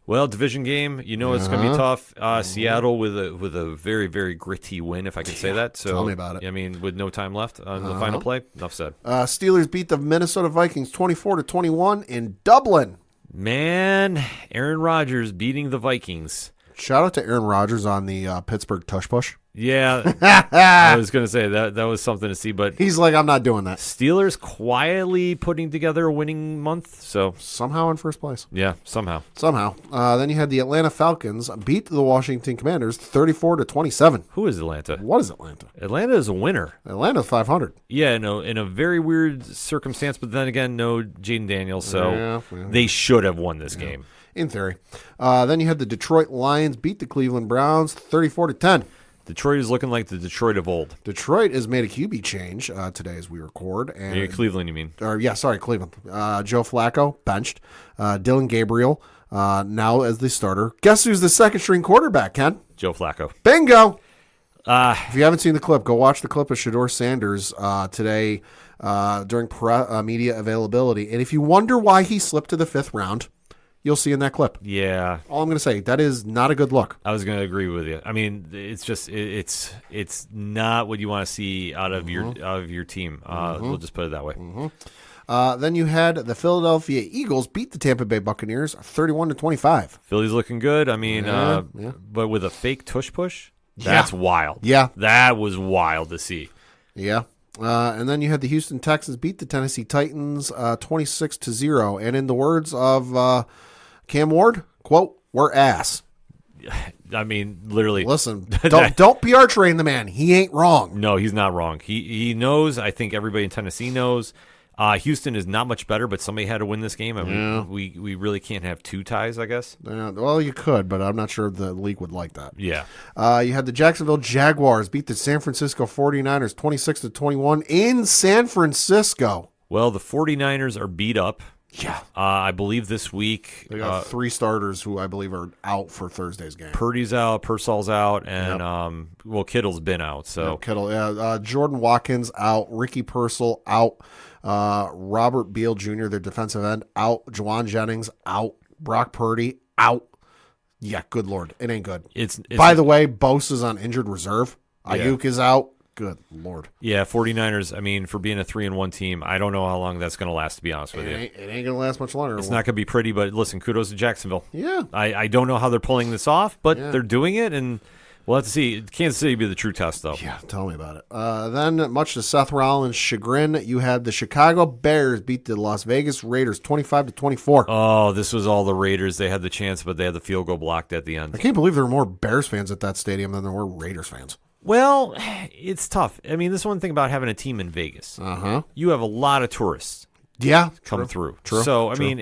Well, division game, it's going to be tough. Seattle with a very, very gritty win, if I can say that. So, tell me about it. I mean, with no time left on the final play, enough said. Steelers beat the Minnesota Vikings 24-21 in Dublin. Man, Aaron Rodgers beating the Vikings. Shout out to Aaron Rodgers on the Pittsburgh tush push. Yeah, I was going to say that was something to see, but He's like, I'm not doing that. Steelers quietly putting together a winning month. So Somehow in first place. yeah, somehow. Then you had the Atlanta Falcons beat the Washington Commanders 34-27. Who is Atlanta? What is Atlanta? Atlanta is a winner. Atlanta's 500. Yeah, no, in a very weird circumstance, but then again, no Jaden Daniels, so Yeah. they should have won this game. In theory. Then you had the Detroit Lions beat the Cleveland Browns 34-10. Detroit is looking like the Detroit of old. Detroit has made a QB change today as we record. And Cleveland, you mean? Cleveland. Joe Flacco, benched. Dylan Gabriel, now as the starter. Guess who's the second string quarterback, Ken? Joe Flacco. Bingo! If you haven't seen the clip, go watch the clip of Shedeur Sanders today during media availability. And if you wonder why he slipped to the 5th round, you'll see in that clip. Yeah. All I'm going to say, that is not a good look. I was going to agree with you. I mean, it's just it's not what you want to see out of your team. We'll just put it that way. Then you had the Philadelphia Eagles beat the Tampa Bay Buccaneers 31-25. Philly's looking good. I mean, Yeah. but with a fake tush push, that's wild. Yeah. That was wild to see. Yeah. And then you had the Houston Texans beat the Tennessee Titans 26-0. And in the words of Cam Ward, quote, "We're ass." I mean, literally. Listen, don't PR train the man. He ain't wrong. No, he's not wrong. He knows. I think everybody in Tennessee knows. Houston is not much better, but somebody had to win this game. I mean, we really can't have two ties, I guess. Well, you could, but I'm not sure the league would like that. Yeah. You had the Jacksonville Jaguars beat the San Francisco 49ers 26-21 in San Francisco. Well, the 49ers are beat up. Yeah. I believe this week. They got 3 starters who I believe are out for Thursday's game. Purdy's out, Purcell's out, and Kittle's been out. So Kittle, Jordan Watkins out, Ricky Purcell out, Robert Beal Jr., their defensive end, out, Juwan Jennings out, Brock Purdy out. Yeah, good Lord. It ain't good. It's By the way, Bose is on injured reserve. Ayuk is out. Good Lord. Yeah, 49ers, I mean, for being a 3-1 team, I don't know how long that's going to last, to be honest with you. It ain't going to last much longer. It's not going to be pretty, but listen, kudos to Jacksonville. Yeah. I don't know how they're pulling this off, but they're doing it, and we'll have to see. Kansas City will be the true test, though. Yeah, tell me about it. Then, much to Seth Rollins' chagrin, you had the Chicago Bears beat the Las Vegas Raiders 25-24. Oh, this was all the Raiders. They had the chance, but they had the field goal blocked at the end. I can't believe there were more Bears fans at that stadium than there were Raiders fans. Well, it's tough. I mean, this is one thing about having a team in Vegas. You have a lot of tourists. Yeah, come through. True. So I mean,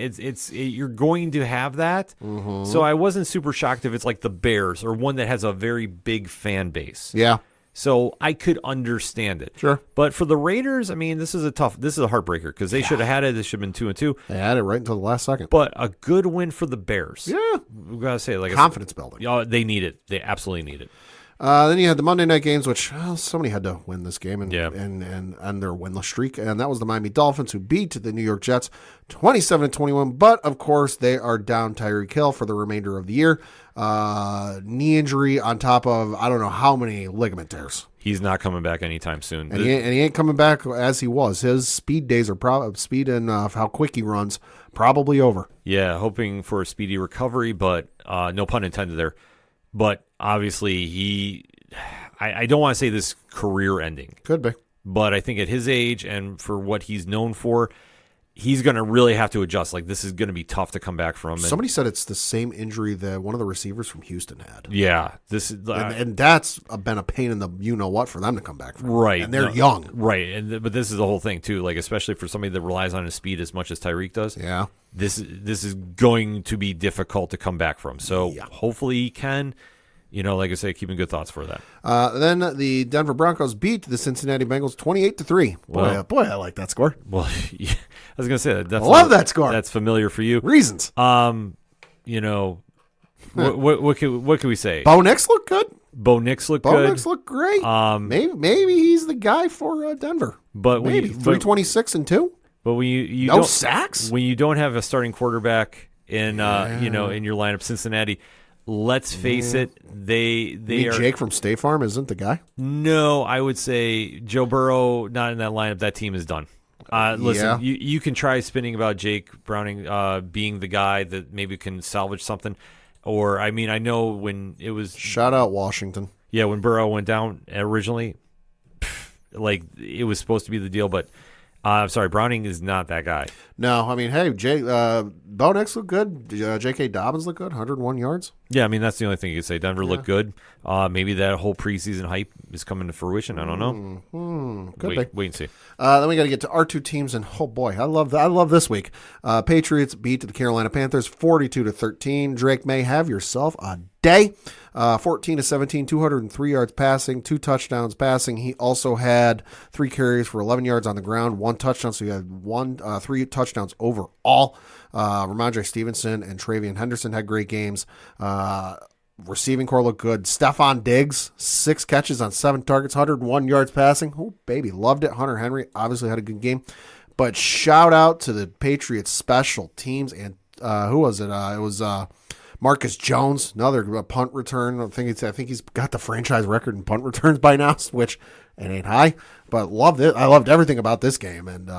you're going to have that. So I wasn't super shocked if it's like the Bears or one that has a very big fan base. Yeah. So I could understand it. Sure. But for the Raiders, I mean, this is a heartbreaker because they should have had it. They should have been 2-2. They had it right until the last second. But a good win for the Bears. Yeah. We gotta say, like confidence building. They need it. They absolutely need it. Then you had the Monday night games, which somebody had to win this game and their winless streak, and that was the Miami Dolphins who beat the New York Jets 27-21. But of course, they are down Tyreek Hill for the remainder of the year. Knee injury on top of I don't know how many ligament tears. He's not coming back anytime soon, and he ain't coming back as he was. His speed days are speed and how quick he runs probably over. Yeah, hoping for a speedy recovery, but no pun intended there. But obviously, I don't want to say this career ending. Could be. But I think at his age and for what he's known for, he's going to really have to adjust. Like, this is going to be tough to come back from. Somebody said it's the same injury that one of the receivers from Houston had. Yeah. This is, and that's been a pain in the you-know-what for them to come back from. Right. And they're young. Right. But this is the whole thing, too. Like, especially for somebody that relies on his speed as much as Tyreek does. Yeah. This is going to be difficult to come back from. So hopefully he can. Like I say, keeping good thoughts for that. Then the Denver Broncos beat the Cincinnati Bengals 28-3. Boy, I like that score. Well, yeah, I was going to say that. I love that score. That's familiar for you. Reasons. What can we say? Bo Nix looked good. Bo Nix looked good. Bo Nix looked great. Maybe he's the guy for Denver. But maybe 326-2. But when you no don't, sacks. When you don't have a starting quarterback in in your lineup, Cincinnati. Let's face it, they are. Jake from State Farm isn't the guy. No, I would say Joe Burrow not in that lineup. That team is done. Listen, you can try spinning about Jake Browning being the guy that maybe can salvage something, or I know when it was shout out Washington. Yeah, when Burrow went down originally, like it was supposed to be the deal, but I'm sorry, Browning is not that guy. No, I mean, hey, Bo Nix looked good. J.K. Dobbins looked good, 101 yards. Yeah, I mean, that's the only thing you could say. Denver looked good. Maybe that whole preseason hype is coming to fruition. I don't know. Could be. Wait and see. Then we got to get to our two teams, and oh boy, I love this week. Patriots beat the Carolina Panthers 42-13. Drake May, have yourself a day. 14-17, 203 yards passing, 2 touchdowns passing. He also had 3 carries for 11 yards on the ground, 1 touchdown. So he had 3 touchdowns overall. Ramondre Stevenson and Travion Henderson had great games. Receiving core looked good. Stephon Diggs, 6 catches on 7 targets, 101 yards passing. Oh, baby, loved it. Hunter Henry obviously had a good game. But shout out to the Patriots special teams. And who was it? It was Marcus Jones, another punt return. I think he's got the franchise record in punt returns by now, which it ain't high. But loved it. I loved everything about this game and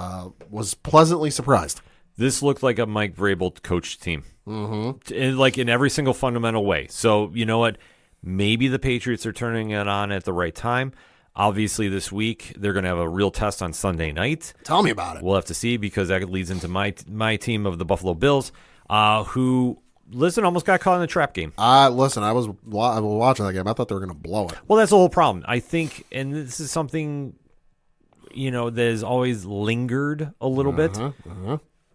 was pleasantly surprised. This looked like a Mike Vrabel coached team, like in every single fundamental way. So you know what? Maybe the Patriots are turning it on at the right time. Obviously, this week they're going to have a real test on Sunday night. Tell me about it. We'll have to see because that leads into my team of the Buffalo Bills, who. Listen, almost got caught in the trap game. Listen, I was watching that game. I thought they were going to blow it. Well, that's the whole problem. I think, and this is something, that has always lingered a little bit.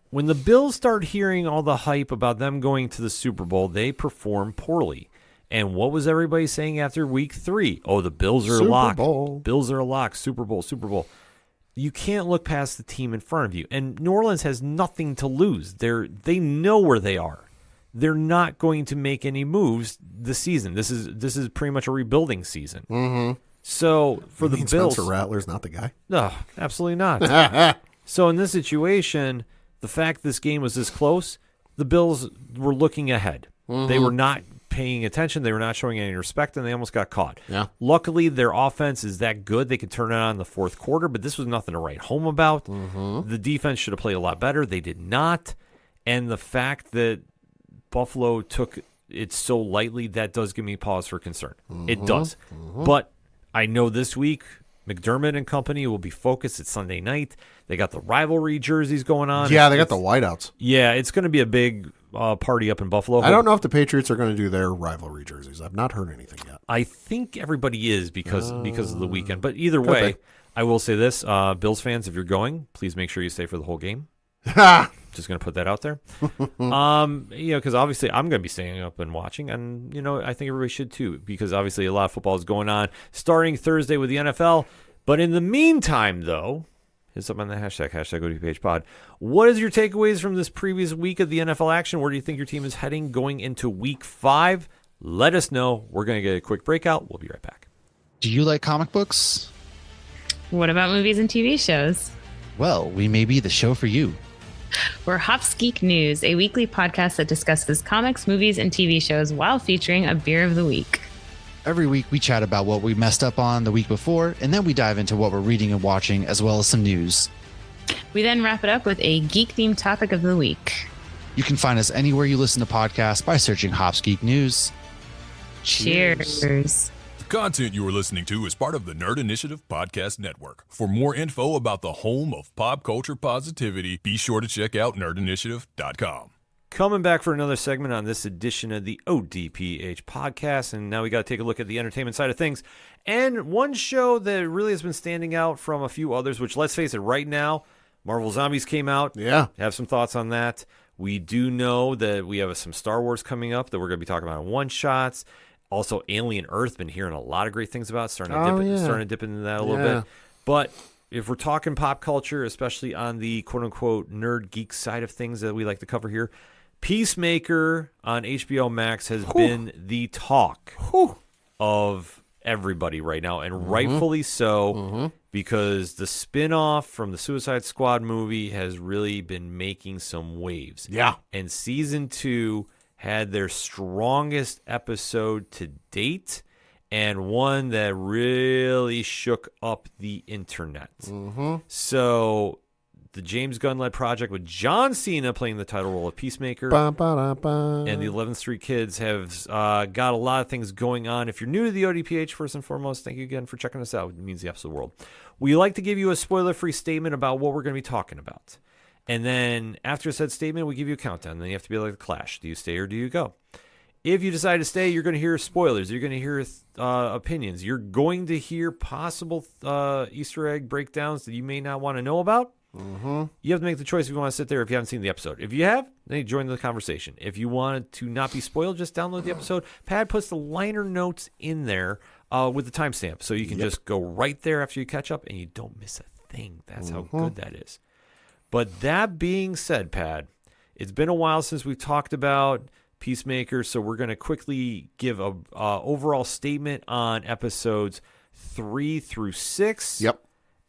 When the Bills start hearing all the hype about them going to the Super Bowl, they perform poorly. And what was everybody saying after week 3? Oh, the Bills are a lock. Bills are a lock. Super Bowl, Super Bowl. You can't look past the team in front of you. And New Orleans has nothing to lose. They know where they are. They're not going to make any moves this season. This is pretty much a rebuilding season. Mm-hmm. So for the Bills, Spencer Rattler's not the guy. No, absolutely not. So in this situation, the fact this game was this close, the Bills were looking ahead. Mm-hmm. They were not paying attention. They were not showing any respect, and they almost got caught. Yeah. Luckily, their offense is that good. They could turn it on in the fourth quarter, but this was nothing to write home about. Mm-hmm. The defense should have played a lot better. They did not. And the fact that Buffalo took it so lightly, that does give me pause for concern. Mm-hmm. It does. Mm-hmm. But I know this week, McDermott and company will be focused. It's Sunday night. They got the rivalry jerseys going on. Yeah, they got the whiteouts. Yeah, it's going to be a big party up in Buffalo. I don't know if the Patriots are going to do their rivalry jerseys. I've not heard anything yet. I think everybody is because of the weekend. But either way, I will say this. Bills fans, if you're going, please make sure you stay for the whole game. Just going to put that out there. Because obviously I'm going to be staying up and watching, and I think everybody should too, because obviously a lot of football is going on starting Thursday with the NFL. But in the meantime, though, hit us up on the hashtag ODPH pod. What is your takeaways from this previous week of the NFL action? Where do you think your team is heading going into week 5? Let us know. We're going to get a quick breakout. We'll be right back. Do you like comic books? What about movies and TV shows? Well, we may be the show for you. We're Hops Geek News, a weekly podcast that discusses comics, movies, and TV shows while featuring a beer of the week. Every week we chat about what we messed up on the week before, and then we dive into what we're reading and watching, as well as some news. We then wrap it up with a geek-themed topic of the week. You can find us anywhere you listen to podcasts by searching Hops Geek News. Cheers. The content you are listening to is part of the Nerd Initiative Podcast Network. For more info about the home of pop culture positivity, be sure to check out nerdinitiative.com. Coming back for another segment on this edition of the ODPH podcast, and now we got to take a look at the entertainment side of things. And one show that really has been standing out from a few others, which, let's face it, right now, Marvel Zombies came out. Yeah. Have some thoughts on that. We do know that we have some Star Wars coming up that we're going to be talking about in one-shots. Also, Alien Earth, been hearing a lot of great things about. Starting to dip into that a little bit. But if we're talking pop culture, especially on the quote-unquote nerd geek side of things that we like to cover here, Peacemaker on HBO Max has been the talk of everybody right now, and rightfully so, because the spin-off from the Suicide Squad movie has really been making some waves. Yeah. And season 2 had their strongest episode to date, and one that really shook up the internet. So the James Gunn-led project with John Cena playing the title role of Peacemaker. Ba-ba-da-ba. And the 11th Street Kids have got a lot of things going on. If you're new to the ODPH, first and foremost, thank you again for checking us out. It means the absolute world. We like to give you a spoiler-free statement about what we're going to be talking about. And then after said statement, we give you a countdown. Then you have to be like the Clash. Do you stay or do you go? If you decide to stay, you're going to hear spoilers. You're going to hear opinions. You're going to hear possible Easter egg breakdowns that you may not want to know about. Mm-hmm. You have to make the choice if you want to sit there if you haven't seen the episode. If you have, then you join the conversation. If you want to not be spoiled, just download the episode. Pat puts the liner notes in there with the timestamp, so you can just go right there after you catch up, and you don't miss a thing. That's how good that is. But that being said, Pat, it's been a while since we've talked about Peacemaker, so we're going to quickly give a overall statement on episodes 3 through 6. Yep.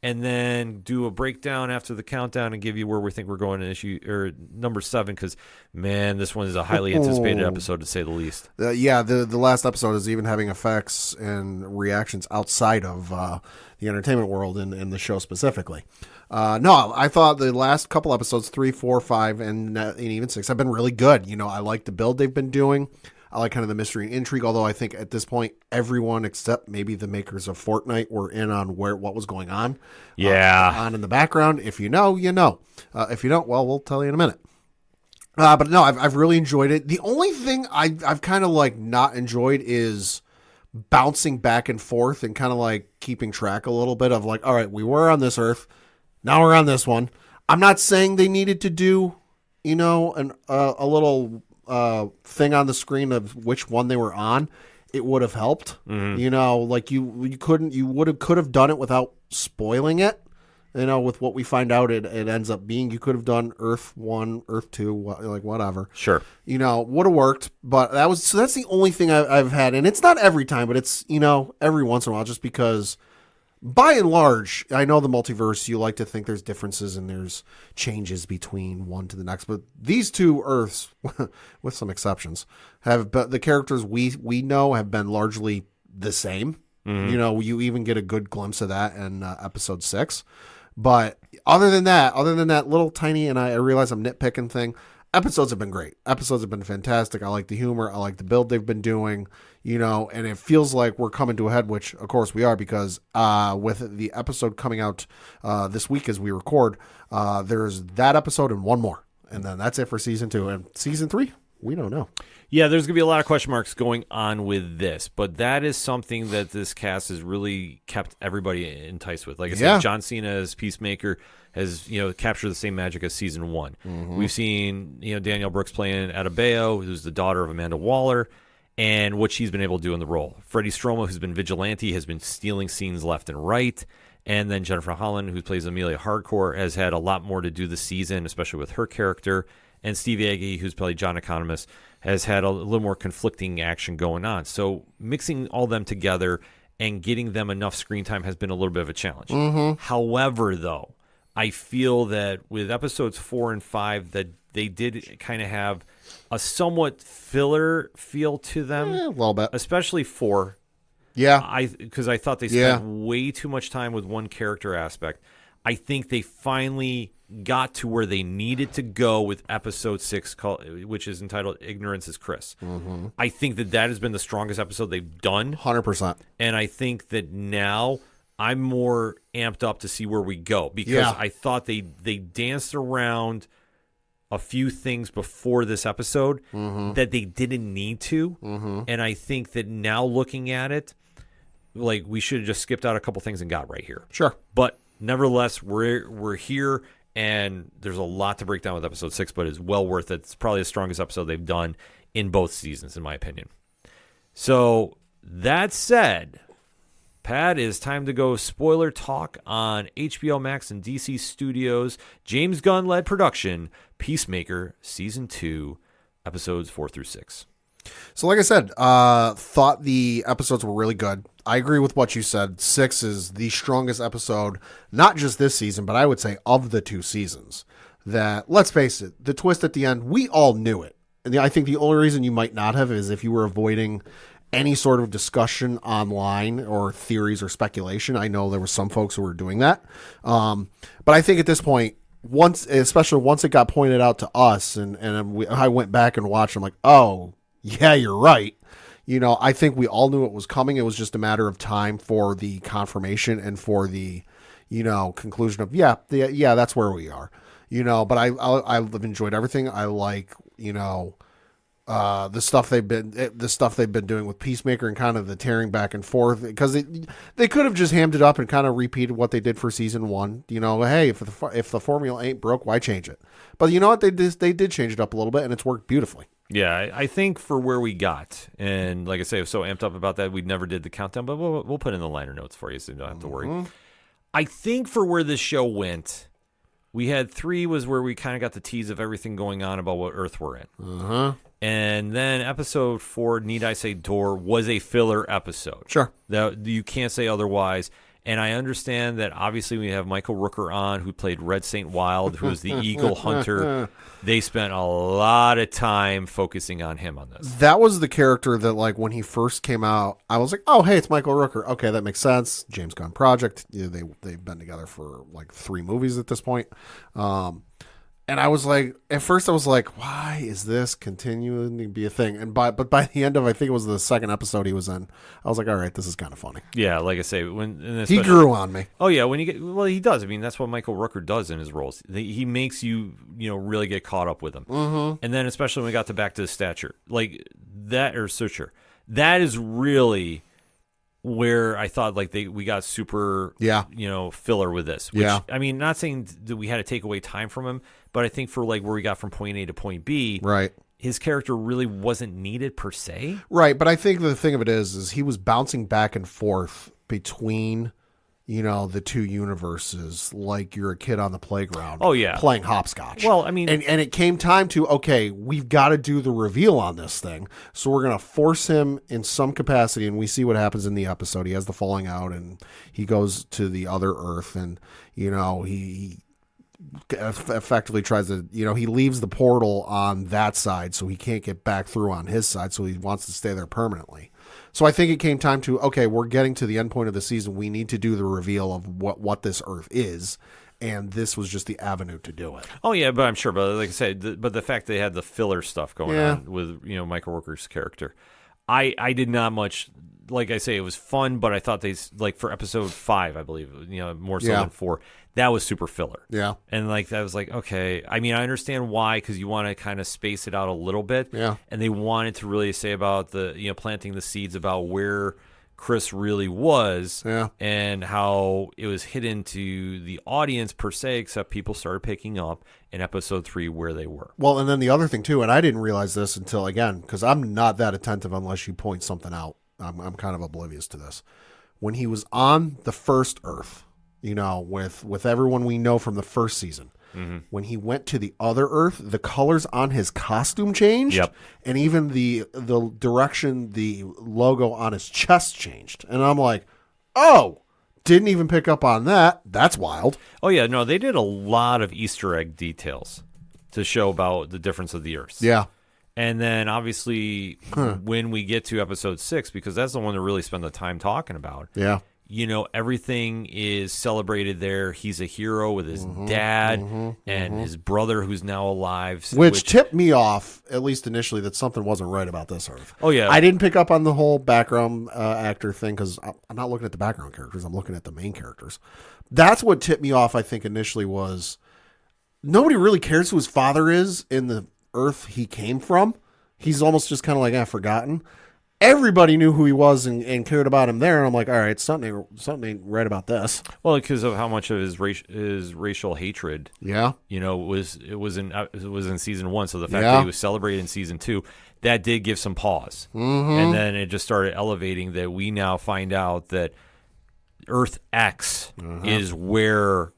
And then do a breakdown after the countdown and give you where we think we're going in issue or number 7, because man, this one is a highly anticipated episode to say the least. The last episode is even having effects and reactions outside of the entertainment world and the show specifically. No, I thought the last couple episodes, 3, 4, 5, and even 6, have been really good. You know, I like the build they've been doing. I like kind of the mystery and intrigue, although I think at this point, everyone except maybe the makers of Fortnite were in on what was going on. On in the background. If you know, you know. If you don't, well, we'll tell you in a minute. But no, I've really enjoyed it. The only thing I've kind of like not enjoyed is bouncing back and forth and kind of like keeping track a little bit of like, all right, we were on this Earth. Now we're on this one. I'm not saying they needed to do, you know, a little thing on the screen of which one they were on. It would have helped. You know, like you could have done it without spoiling it. You know, with what we find out, it ends up being. You could have done Earth 1, Earth 2, like whatever. Sure. You know, would have worked, but that's the only thing I've had, and it's not every time, but it's, you know, every once in a while, just because. By and large, I know the multiverse, you like to think there's differences and there's changes between one to the next, but these two Earths, with some exceptions, the characters we know have been largely the same. You know, you even get a good glimpse of that in episode 6. But other than that little tiny, and I realize I'm nitpicking thing, episodes have been great. Episodes have been fantastic. I like the humor. I like the build they've been doing, you know, and it feels like we're coming to a head, which of course we are, because with the episode coming out this week as we record, there's that episode and one more. And then that's it for season 2. And season 3, we don't know. Yeah, there's going to be a lot of question marks going on with this, but that is something that this cast has really kept everybody enticed with. Like I said, John Cena as Peacemaker has, you know, captured the same magic as season 1. We've seen, you know, Danielle Brooks playing Adebayo, who's the daughter of Amanda Waller, and what she's been able to do in the role. Freddie Stroma, who's been vigilante, has been stealing scenes left and right. And then Jennifer Holland, who plays Amelia Hardcore, has had a lot more to do this season, especially with her character. And Steve Agee, who's played John Economist, has had a little more conflicting action going on. So mixing all them together and getting them enough screen time has been a little bit of a challenge. However, though, I feel that with episodes 4 and 5 that they did kind of have a somewhat filler feel to them. A little bit. Especially 4. Yeah. Because I thought they spent way too much time with one character aspect. I think they finally got to where they needed to go with episode 6, which is entitled Ignorance is Chris. I think that has been the strongest episode they've done. 100%. And I think that now I'm more amped up to see where we go, because I thought they danced around a few things before this episode that they didn't need to. And I think that now looking at it, like, we should have just skipped out a couple things and got right here. Sure. But nevertheless, we're here, and there's a lot to break down with episode 6, but it's well worth it. It's probably the strongest episode they've done in both seasons, in my opinion. So that said, Pat, it's time to go spoiler talk on HBO Max and DC Studios' James Gunn-led production, Peacemaker Season 2, episodes 4 through 6. So like I said, thought the episodes were really good. I agree with what you said. 6 is the strongest episode, not just this season, but I would say of the 2 seasons. That, let's face it, the twist at the end, we all knew it. And I think the only reason you might not have is if you were avoiding any sort of discussion online or theories or speculation. I know there were some folks who were doing that. But I think at this point, especially once it got pointed out to us, and I went back and watched. I'm like, oh yeah, you're right. I think we all knew it was coming. It was just a matter of time for the confirmation and for the, conclusion of yeah, that's where we are. But I've enjoyed everything. I like, the stuff they've been doing with Peacemaker and kind of the tearing back and forth, because they could have just hammed it up and kind of repeated what they did for season 1. Hey, if the formula ain't broke, why change it? But you know what, they did change it up a little bit, and it's worked beautifully. Yeah, I think for where we got, and like I say, I was so amped up about that, we never did the countdown, but we'll put in the liner notes for you so you don't have to worry. I think for where this show went, we had 3 was where we kind of got the tease of everything going on about what Earth we're in. And then episode 4, Need I Say Door, was a filler episode. Sure. That you can't say otherwise. And I understand that obviously we have Michael Rooker on, who played Red St. Wild, who was the Eagle Hunter. They spent a lot of time focusing on him on this. That was the character that, like, when he first came out, I was like, oh, hey, it's Michael Rooker. Okay, that makes sense. James Gunn project. They've been together for like 3 movies at this point. And I was like, at first I was like, why is this continuing to be a thing? But by the end of, I think it was the 2nd episode he was in, I was like, all right, this is kind of funny. Yeah, like I say, he grew on me. Oh yeah, he does. I mean, that's what Michael Rooker does in his roles. He makes you really get caught up with him. And then especially when we got back to the stature, like that, or suture, that is really where I thought like we got super filler with this. Which, I mean, not saying that we had to take away time from him, but I think for like where we got from point A to point B, right, his character really wasn't needed per se. Right, but I think the thing of it is he was bouncing back and forth between the 2 universes, like you're a kid on the playground. Oh yeah, playing hopscotch. Well, I mean, and it came time to, okay, we've got to do the reveal on this thing, so we're gonna force him in some capacity, and we see what happens in the episode. He has the falling out, and he goes to the other Earth, and he effectively tries to, he leaves the portal on that side, so he can't get back through on his side, so he wants to stay there permanently. So I think it came time to, okay, we're getting to the end point of the season. We need to do the reveal of what this Earth is, and this was just the avenue to do it. Oh yeah, but I'm sure. But like I said, but the fact they had the filler stuff going on with Michael Rooker's character, I did not much. Like I say, it was fun, but I thought they, like, for episode 5, I believe, more so than 4, that was super filler. Yeah. And like I was like, okay. I mean, I understand why, because you want to kind of space it out a little bit. Yeah. And they wanted to really say about the planting the seeds about where Chris really was. Yeah. And how it was hidden to the audience per se, except people started picking up in episode 3 where they were. Well, and then the other thing too, and I didn't realize this until, again, because I'm not that attentive unless you point something out. I'm kind of oblivious to this. When he was on the first Earth, with everyone we know from the first season, when he went to the other Earth, the colors on his costume changed. Yep. And even the direction the logo on his chest changed. And I'm like, oh, didn't even pick up on that. That's wild. Oh yeah, no, they did a lot of Easter egg details to show about the difference of the Earths. Yeah. And then obviously when we get to episode 6, because that's the one to really spend the time talking about. Yeah. Everything is celebrated there. He's a hero with his dad and his brother who's now alive. Which tipped me off, at least initially, that something wasn't right about this Earth. Oh, yeah. I didn't pick up on the whole background actor thing because I'm not looking at the background characters. I'm looking at the main characters. That's what tipped me off, I think, initially was nobody really cares who his father is in the Earth he came from. He's almost just kind of like, forgotten. Everybody knew who he was and cared about him there, and I'm like, all right, something ain't right about this. Well, because of how much of his racial hatred, was in season 1. So the fact that he was celebrated in season 2, that did give some pause, and then it just started elevating that we now find out that Earth X is where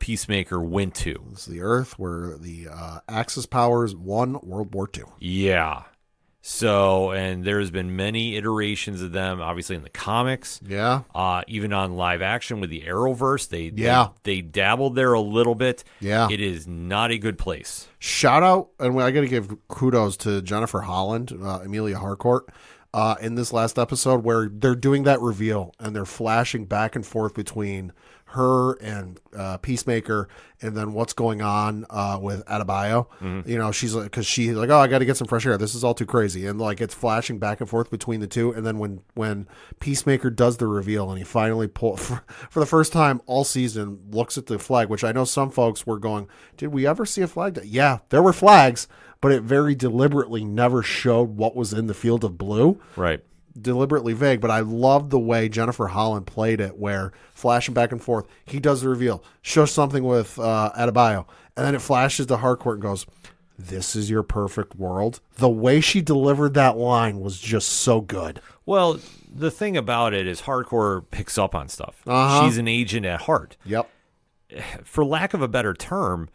Peacemaker went to. It's the Earth where the Axis powers won World War II. Yeah. So, and there's been many iterations of them, obviously in the comics. Yeah. Even on live action with the Arrowverse, they dabbled there a little bit. Yeah. It is not a good place. Shout out, and I got to give kudos to Jennifer Holland, Amelia Harcourt, in this last episode where they're doing that reveal and they're flashing back and forth between her and Peacemaker, and then what's going on with Adebayo. You know, she's like, because she's like, oh, I got to get some fresh air. This is all too crazy, and like it's flashing back and forth between the two. And then when Peacemaker does the reveal and he finally for the first time all season looks at the flag, which I know some folks were going, did we ever see a flag? Yeah, there were flags, but it very deliberately never showed what was in the field of blue. Right. Deliberately vague, but I love the way Jennifer Holland played it, where flashing back and forth, he does the reveal, shows something with Adebayo, and then it flashes to Harcourt and goes, this is your perfect world. The way she delivered that line was just so good. Well, the thing about it is Harcourt picks up on stuff. She's an agent at heart. Yep. For lack of a better term,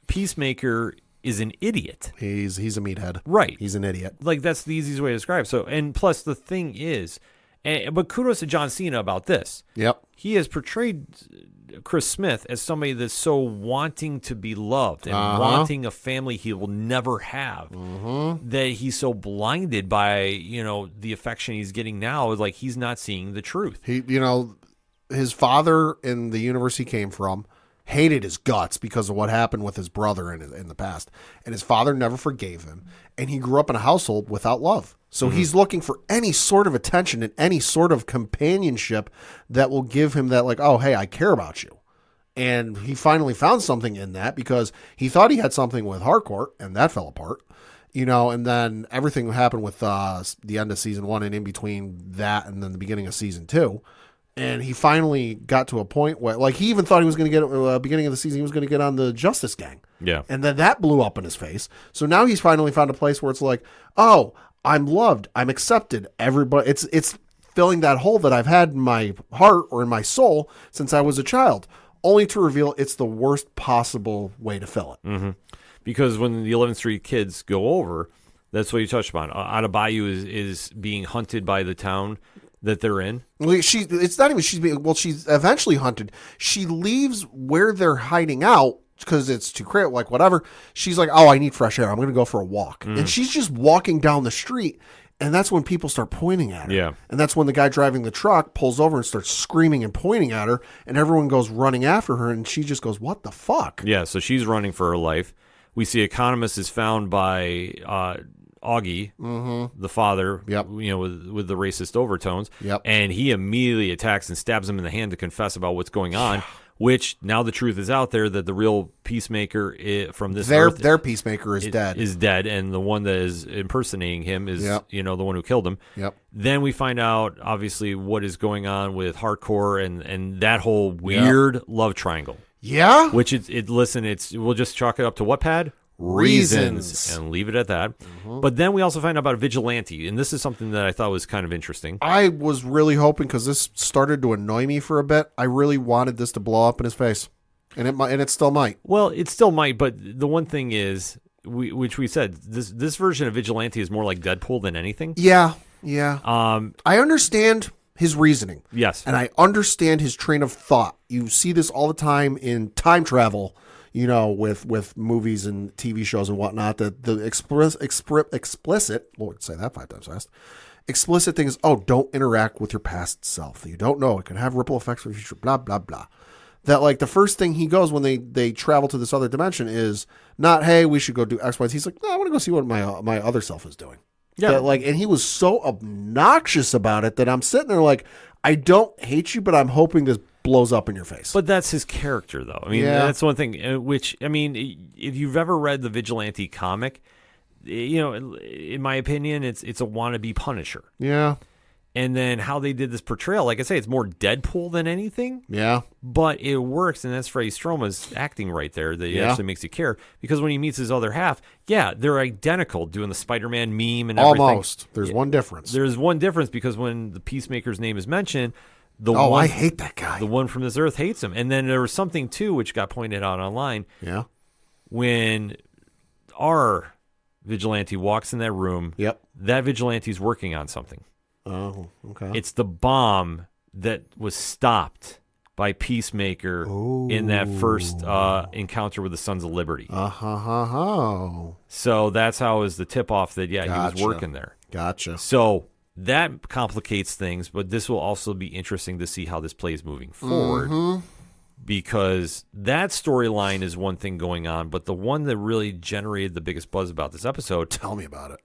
Peacemaker is an idiot. He's a meathead. Right. He's an idiot. Like, that's the easiest way to describe it. So, and plus the thing is, but kudos to John Cena about this. Yep. He has portrayed Chris Smith as somebody that's so wanting to be loved and wanting a family he will never have, that he's so blinded by, you know, the affection he's getting now. Like, he's not seeing the truth. He, you know, his father in the universe he came from hated his guts because of what happened with his brother in the past. And his father never forgave him. And he grew up in a household without love. So he's looking for any sort of attention and any sort of companionship that will give him that, like, oh, hey, I care about you. And he finally found something in that, because he thought he had something with Harcourt, and that fell apart. You know, and then everything happened with the end of season 1 and in between that and then the beginning of season 2. And he finally got to a point where, like, he even thought he was going to get, beginning of the season, he was going to get on the Justice Gang. Yeah. And then that blew up in his face. So now he's finally found a place where it's like, oh, I'm loved. I'm accepted. Everybody, it's filling that hole that I've had in my heart or in my soul since I was a child, only to reveal it's the worst possible way to fill it. Because when the 11th Street kids go over, that's what you touched upon. Adebayo is being hunted by the town that they're in. Well, it's not even she's eventually hunted. She leaves where they're hiding out because it's too crazy, like whatever. She's like, oh, I need fresh air. I'm going to go for a walk. And she's just walking down the street. And that's when people start pointing at her. Yeah. And that's when the guy driving the truck pulls over and starts screaming and pointing at her. And everyone goes running after her. And she just goes, what the fuck? Yeah, so she's running for her life. We see Economist is found by Augie, the father, Yep. you know, with the racist overtones. Yep. And he immediately attacks and stabs him in the hand to confess about what's going on, which now the truth is out there that the real Peacemaker from this earth, their Peacemaker is dead. Is dead, and the one that is impersonating him is, you know, the one who killed him. Yep. Then we find out, obviously, what is going on with Harcourt and that whole weird love triangle. Yeah? Which we'll just chalk it up to what, Pad? Reasons. And leave it at that. But then we also find out about a vigilante, and this is something that I thought was kind of interesting. I was really hoping, because this started to annoy me for a bit, I really wanted this to blow up in his face. And it still might. Well, it still might, but the one thing is, which we said, this version of vigilante is more like Deadpool than anything. Yeah. I understand his reasoning. Yes. And I understand his train of thought. You see this all the time in time travel, you know, with movies and TV shows and whatnot, that the explicit, Lord, say that 5 times fast, explicit thing is, oh, don't interact with your past self. You don't know. It can have ripple effects for the future, blah, blah, blah. That, like, the first thing he goes when they travel to this other dimension is not, hey, we should go do X, Y, Z. He's like, no, I want to go see what my other self is doing. Yeah. That, like, and he was so obnoxious about it that I'm sitting there like, I don't hate you, but I'm hoping this blows up in your face. But that's his character, though. I mean, that's one thing, which, I mean, if you've ever read the Vigilante comic, you know, in my opinion, it's a wannabe Punisher. Yeah. And then how they did this portrayal, like I say, it's more Deadpool than anything. Yeah. But it works, and that's Freddie Stroma's acting right there that actually makes you care. Because when he meets his other half, they're identical, doing the Spider-Man meme and everything. Almost. There's one difference. There's one difference, because when the Peacemaker's name is mentioned, I hate that guy. The one from this earth hates him. And then there was something, too, which got pointed out online. Yeah. When our vigilante walks in that room, that vigilante's working on something. Oh, okay. It's the bomb that was stopped by Peacemaker in that first encounter with the Sons of Liberty. So that's how it was the tip-off that, he was working there. Gotcha. So that complicates things, but this will also be interesting to see how this plays moving forward. because that storyline is one thing going on, but the one that really generated the biggest buzz about this episode, Tell me about it.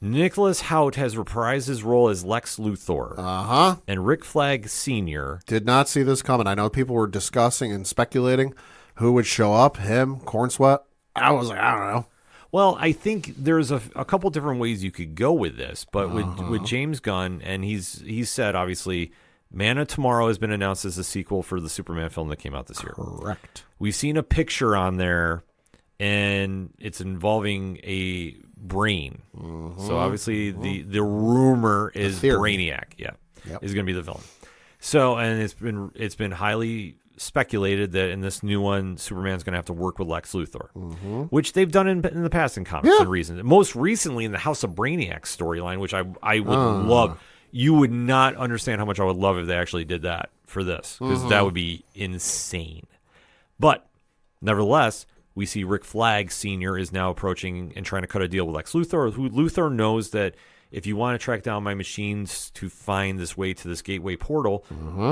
Nicholas Hoult has reprised his role as Lex Luthor, and Rick Flag Sr. Did not see this coming. I know people were discussing and speculating who would show up, him, Cornsweat. I was like, I don't know. Well, I think there's a couple different ways you could go with this, but with James Gunn, and he's said, obviously, Man of Tomorrow has been announced as a sequel for the Superman film that came out this year. Correct. We've seen a picture on there, and it's involving a brain. So obviously the rumor is Brainiac, is going to be the villain. So, and it's been highly speculated that in this new one, Superman's going to have to work with Lex Luthor, which they've done in the past in comics and reasons. Most recently in the House of Brainiac storyline, which I would love. You would not understand how much I would love if they actually did that for this, because that would be insane. But nevertheless, we see Rick Flag Sr. is now approaching and trying to cut a deal with Lex Luthor. Luthor knows that if you want to track down my machines to find this way to this gateway portal,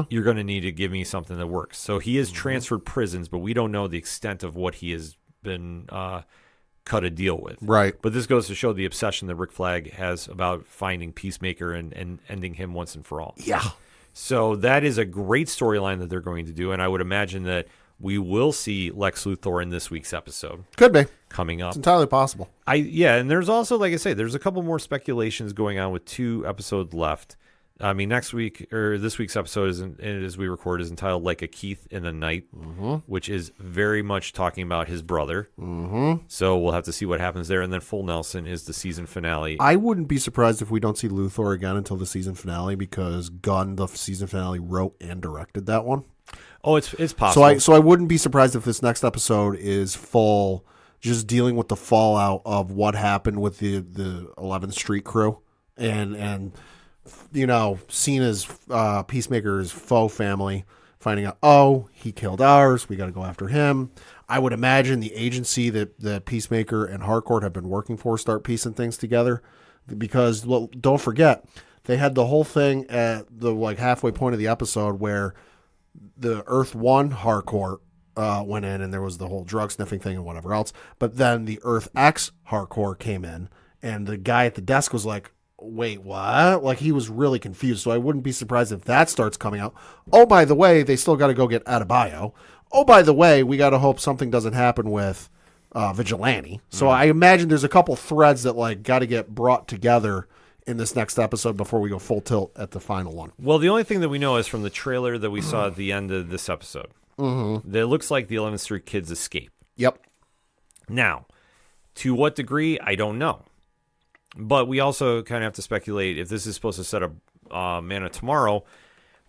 you're going to need to give me something that works. So he has transferred prisons, but we don't know the extent of what he has been cut a deal with. Right. But this goes to show the obsession that Rick Flag has about finding Peacemaker and ending him once and for all. Yeah. So that is a great storyline that they're going to do, and I would imagine that we will see Lex Luthor in this week's episode. Could be. Coming up. It's entirely possible. And there's also, like I say, there's a couple more speculations going on with 2 episodes left. I mean, this week's episode as we record is entitled Like a Keith in the Night, which is very much talking about his brother. So we'll have to see what happens there. And then Full Nelson is the season finale. I wouldn't be surprised if we don't see Luthor again until the season finale, because Gunn, the season finale, wrote and directed that one. Oh, it's possible. So I wouldn't be surprised if this next episode is full, just dealing with the fallout of what happened with the 11th Street crew and you know, seen as Peacemaker's faux family, finding out, oh, he killed ours, we got to go after him. I would imagine the agency that Peacemaker and Harcourt have been working for start piecing things together, because, well, don't forget, they had the whole thing at the halfway point of the episode where the Earth 1 Harcourt went in, and there was the whole drug sniffing thing and whatever else. But then the Earth X Harcourt came in, and the guy at the desk was like, wait, what? Like, he was really confused. So I wouldn't be surprised if that starts coming out. Oh, by the way, they still got to go get Adebayo. Oh, by the way, we got to hope something doesn't happen with Vigilante. So I imagine there's a couple threads that got to get brought together in this next episode before we go full tilt at the final one. Well, the only thing that we know is from the trailer that we saw at the end of this episode. That it looks like the 11th Street kids escape. Yep. Now, to what degree, I don't know. But we also kind of have to speculate, if this is supposed to set up Man of Tomorrow,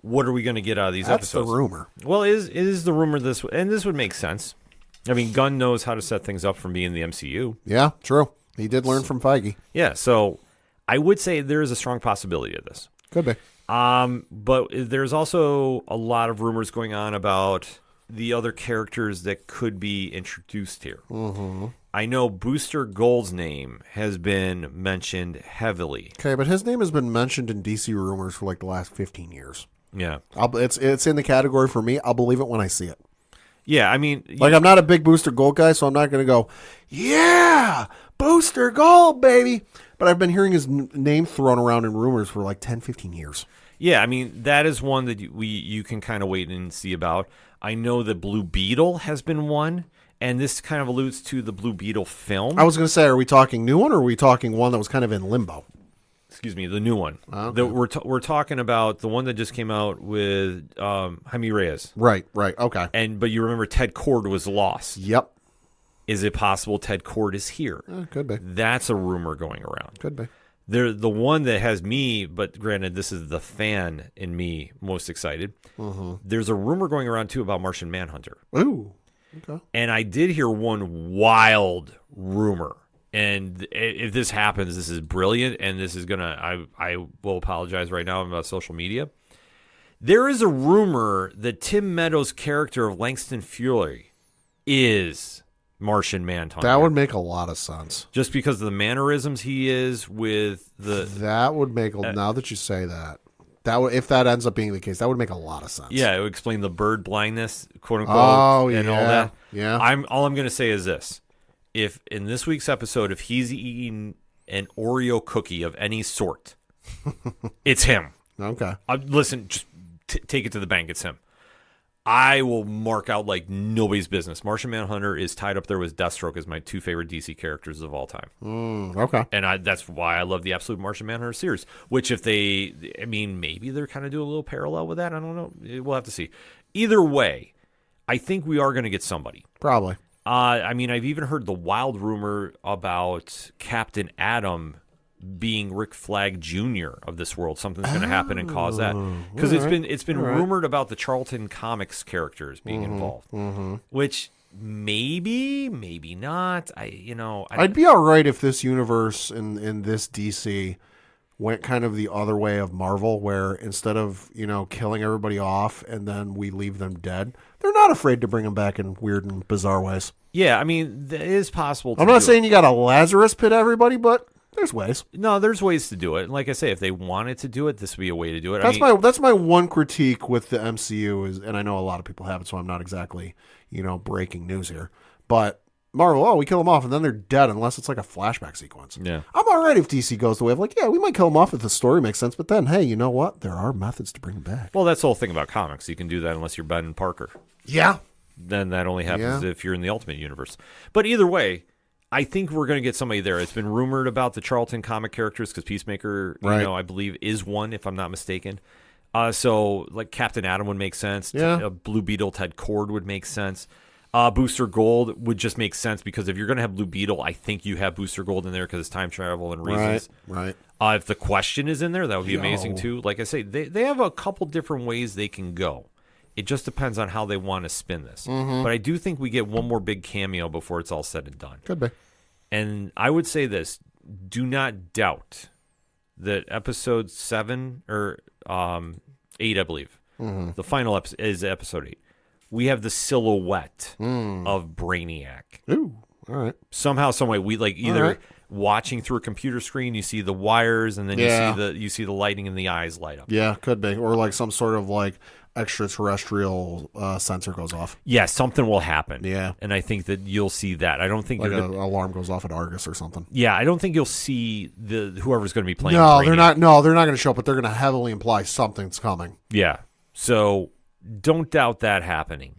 what are we going to get out of these episodes? That's the rumor. Well, is the rumor this, and this would make sense. I mean, Gunn knows how to set things up from being the MCU. Yeah, true. He did learn from Feige. Yeah, so I would say there is a strong possibility of this. Could be. But there's also a lot of rumors going on about the other characters that could be introduced here. I know Booster Gold's name has been mentioned heavily. Okay, but his name has been mentioned in DC rumors for the last 15 years. Yeah. It's in the category for me. I'll believe it when I see it. Yeah, I mean... I'm not a big Booster Gold guy, so I'm not going to go, yeah, Booster Gold, baby. But I've been hearing his name thrown around in rumors for 10, 15 years. Yeah, I mean, that is one that you can kind of wait and see about. I know that Blue Beetle has been one, and this kind of alludes to the Blue Beetle film. I was going to say, are we talking new one, or are we talking one that was kind of in limbo? Excuse me, the new one. Okay. We're talking about the one that just came out with Jaime Reyes. Right, okay. But you remember Ted Kord was lost. Yep. Is it possible Ted Kord is here? Could be. That's a rumor going around. Could be. The one that has me, but granted, this is the fan in me most excited. There's a rumor going around, too, about Martian Manhunter. Ooh, okay. And I did hear one wild rumor. And if this happens, this is brilliant, and this is going to... I will apologize right now about social media. There is a rumor that Tim Meadows' character of Langston Fury is Martian Manhunter. That would make a lot of sense. Just because of the mannerisms he is with the... That would make... now that you say that if that ends up being the case, that would make a lot of sense. Yeah, it would explain the bird blindness, quote unquote, and all that. Yeah. All I'm going to say is this: if in this week's episode, if he's eating an Oreo cookie of any sort, it's him. Okay. Listen, just take it to the bank. It's him. I will mark out like nobody's business. Martian Manhunter is tied up there with Deathstroke as my 2 favorite DC characters of all time. Okay. And that's why I love the Absolute Martian Manhunter series, which maybe they're kind of doing a little parallel with that. I don't know. We'll have to see. Either way, I think we are going to get somebody. Probably. I've even heard the wild rumor about Captain Atom being Rick Flag Jr. of this world. Something's going to happen and cause that, because it's been rumored about the Charlton Comics characters being involved, which maybe not. I'd be all right if this universe in this DC went kind of the other way of Marvel, where instead of killing everybody off and then we leave them dead, they're not afraid to bring them back in weird and bizarre ways. Yeah, it is possible. I'm not saying you got to Lazarus pit everybody, but there's ways. No, there's ways to do it. And like I say, if they wanted to do it, this would be a way to do it. That's my one critique with the MCU is, and I know a lot of people have it, so I'm not exactly, breaking news here. But Marvel, we kill them off and then they're dead unless it's like a flashback sequence. Yeah. I'm all right if DC goes the way of we might kill them off if the story makes sense, but then, hey, you know what? There are methods to bring them back. Well, that's the whole thing about comics. You can do that unless you're Ben Parker. Yeah. Then that only happens if you're in the Ultimate Universe. But either way, I think we're going to get somebody there. It's been rumored about the Charlton comic characters because Peacemaker, I believe, is one, if I'm not mistaken. So, like, Captain Atom would make sense. Yeah. Blue Beetle, Ted Cord would make sense. Booster Gold would just make sense because if you're going to have Blue Beetle, I think you have Booster Gold in there because it's time travel and reasons. Right. If the Question is in there, that would be amazing, too. Like I say, they have a couple different ways they can go. It just depends on how they want to spin this. But I do think we get one more big cameo before it's all said and done. Could be. And I would say this: do not doubt that episode 7 or 8, I believe, the final episode is episode 8. We have the silhouette of Brainiac. Ooh, all right. Somehow, some way, we either watching through a computer screen, you see the wires, and then you see the lighting in the eyes light up. Yeah, could be, or like some sort of extraterrestrial sensor goes off. Yeah, something will happen. Yeah, and I think that you'll see that. I don't think an alarm goes off at Argus or something. Yeah, I don't think you'll see whoever's going to be playing. No, Brainiac. they're not. No, they're not going to show up, but they're going to heavily imply something's coming. Yeah, so don't doubt that happening.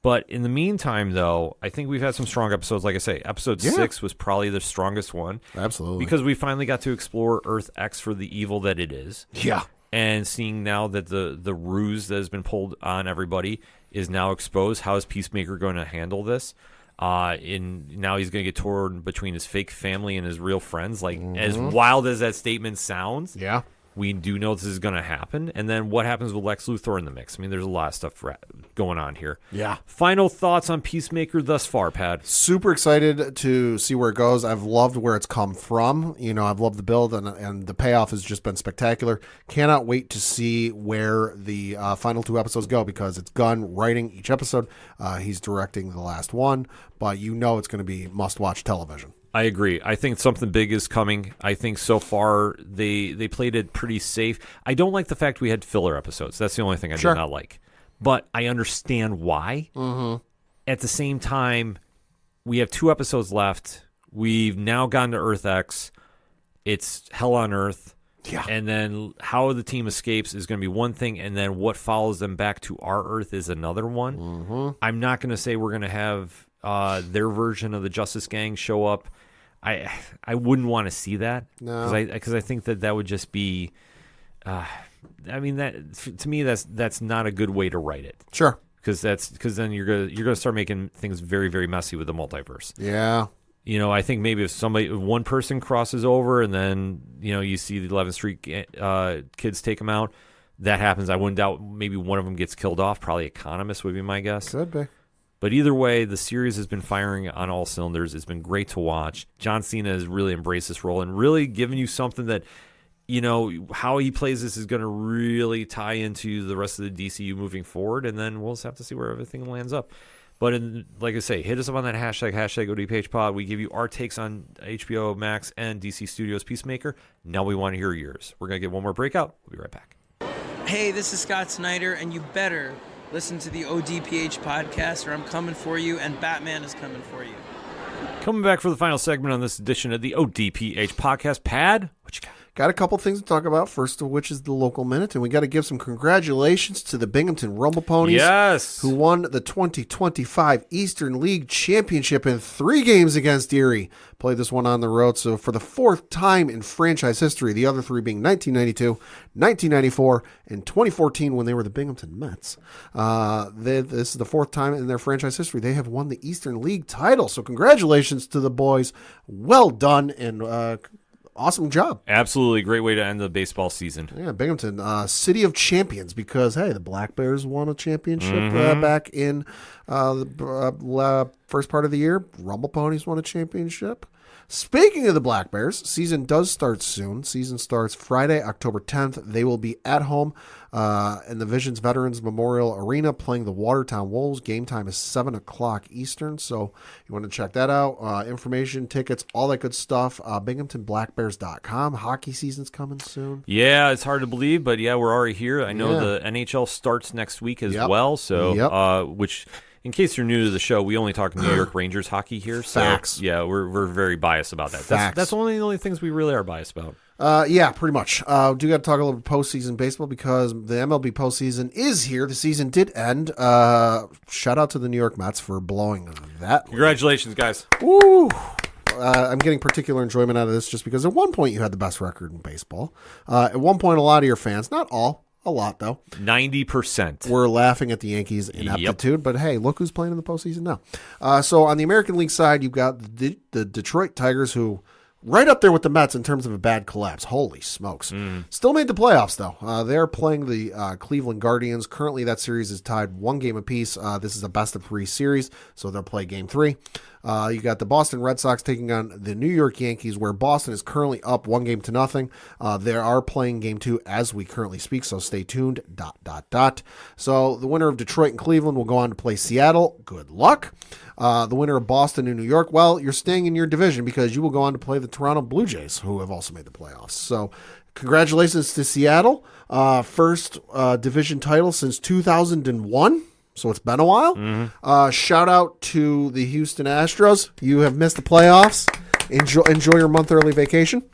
But in the meantime, though, I think we've had some strong episodes. Like I say, episode 6 was probably the strongest one. Absolutely, because we finally got to explore Earth X for the evil that it is. Yeah. And seeing now that the ruse that has been pulled on everybody is now exposed, how is Peacemaker going to handle this? Now he's going to get torn between his fake family and his real friends. As wild as that statement sounds, we do know this is going to happen. And then what happens with Lex Luthor in the mix? There's a lot of stuff going on here. Yeah. Final thoughts on Peacemaker thus far, Pat? Super excited to see where it goes. I've loved where it's come from. I've loved the build, and the payoff has just been spectacular. Cannot wait to see where the final 2 episodes go, because it's Gunn writing each episode. He's directing the last one, but it's going to be must-watch television. I agree. I think something big is coming. I think so far they played it pretty safe. I don't like the fact we had filler episodes. That's the only thing I did not like. But I understand why. At the same time, we have 2 episodes left. We've now gone to Earth X. It's hell on Earth. Yeah. And then how the team escapes is going to be one thing, and then what follows them back to our Earth is another one. I'm not going to say we're going to have their version of the Justice Gang show up. I wouldn't want to see that, because I think that would just be, that to me that's not a good way to write it. Sure, because then you're gonna start making things very, very messy with the multiverse. Yeah, I think maybe if one person crosses over and then you see the 11th Street kids take them out, that happens. I wouldn't doubt maybe one of them gets killed off. Probably Economist would be my guess. Could be. But either way, the series has been firing on all cylinders. It's been great to watch. John Cena has really embraced this role and really given you something that, how he plays this is going to really tie into the rest of the DCU moving forward. And then we'll just have to see where everything lands up. But like I say, hit us up on that hashtag ODPH pod. We give you our takes on HBO Max and DC Studios Peacemaker. Now we want to hear yours. We're going to get one more breakout. We'll be right back. Hey, this is Scott Snyder, and you better listen to the ODPH podcast, or I'm coming for you, and Batman is coming for you. Coming back for the final segment on this edition of the ODPH podcast. Pad, what you got? Got a couple things to talk about, first of which is the local minute, and we got to give some congratulations to the Binghamton Rumble Ponies, Yes. who won the 2025 Eastern League Championship in 3 games against Erie. Played this one on the road, so for the 4th time in franchise history, the other 3 being 1992, 1994, and 2014 when they were the Binghamton Mets. This is the 4th time in their franchise history they have won the Eastern League title, so congratulations to the boys. Well done, and awesome job. Absolutely great way to end the baseball season. Yeah, Binghamton, City of Champions, because, hey, the Black Bears won a championship back in the first part of the year. Rumble Ponies won a championship. Speaking of the Black Bears, season does start soon. Season starts Friday, October 10th. They will be at home in the Visions Veterans Memorial Arena playing the Watertown Wolves. Game time is 7 o'clock Eastern, so you want to check that out. Information, tickets, all that good stuff. BinghamtonBlackBears.com. Hockey season's coming soon. Yeah, it's hard to believe, but yeah, we're already here. I know the NHL starts next week as well, so which... In case you're new to the show, we only talk New York Rangers hockey here. So, Facts. Yeah, we're very biased about that. Facts. That's only the only things we really are biased about. Yeah, pretty much. Do got to talk a little bit postseason baseball because the MLB postseason is here. The season did end. Shout out to the New York Mets for blowing that. Congratulations, guys. Woo! I'm getting particular enjoyment out of this just because at one point you had the best record in baseball. At one point, a lot of your fans, not all, a lot though, 90%. we're laughing at the Yankees' ineptitude, but hey, look who's playing in the postseason now. So on the American League side, you've got the Detroit Tigers, who right up there with the Mets in terms of a bad collapse. Holy smokes. Still made the playoffs, though. They're playing the Cleveland Guardians. Currently, that series is tied 1 game apiece. This is a best-of-3 series, so they'll play Game 3. You got the Boston Red Sox taking on the New York Yankees, where Boston is currently up 1-0. They are playing Game 2 as we currently speak, so stay tuned. ... So the winner of Detroit and Cleveland will go on to play Seattle. Good luck. The winner of Boston and New York, well, you're staying in your division because you will go on to play the Toronto Blue Jays, who have also made the playoffs. So congratulations to Seattle. First division title since 2001. So it's been a while. Shout out to the Houston Astros. You have missed the playoffs. Enjoy your month early vacation.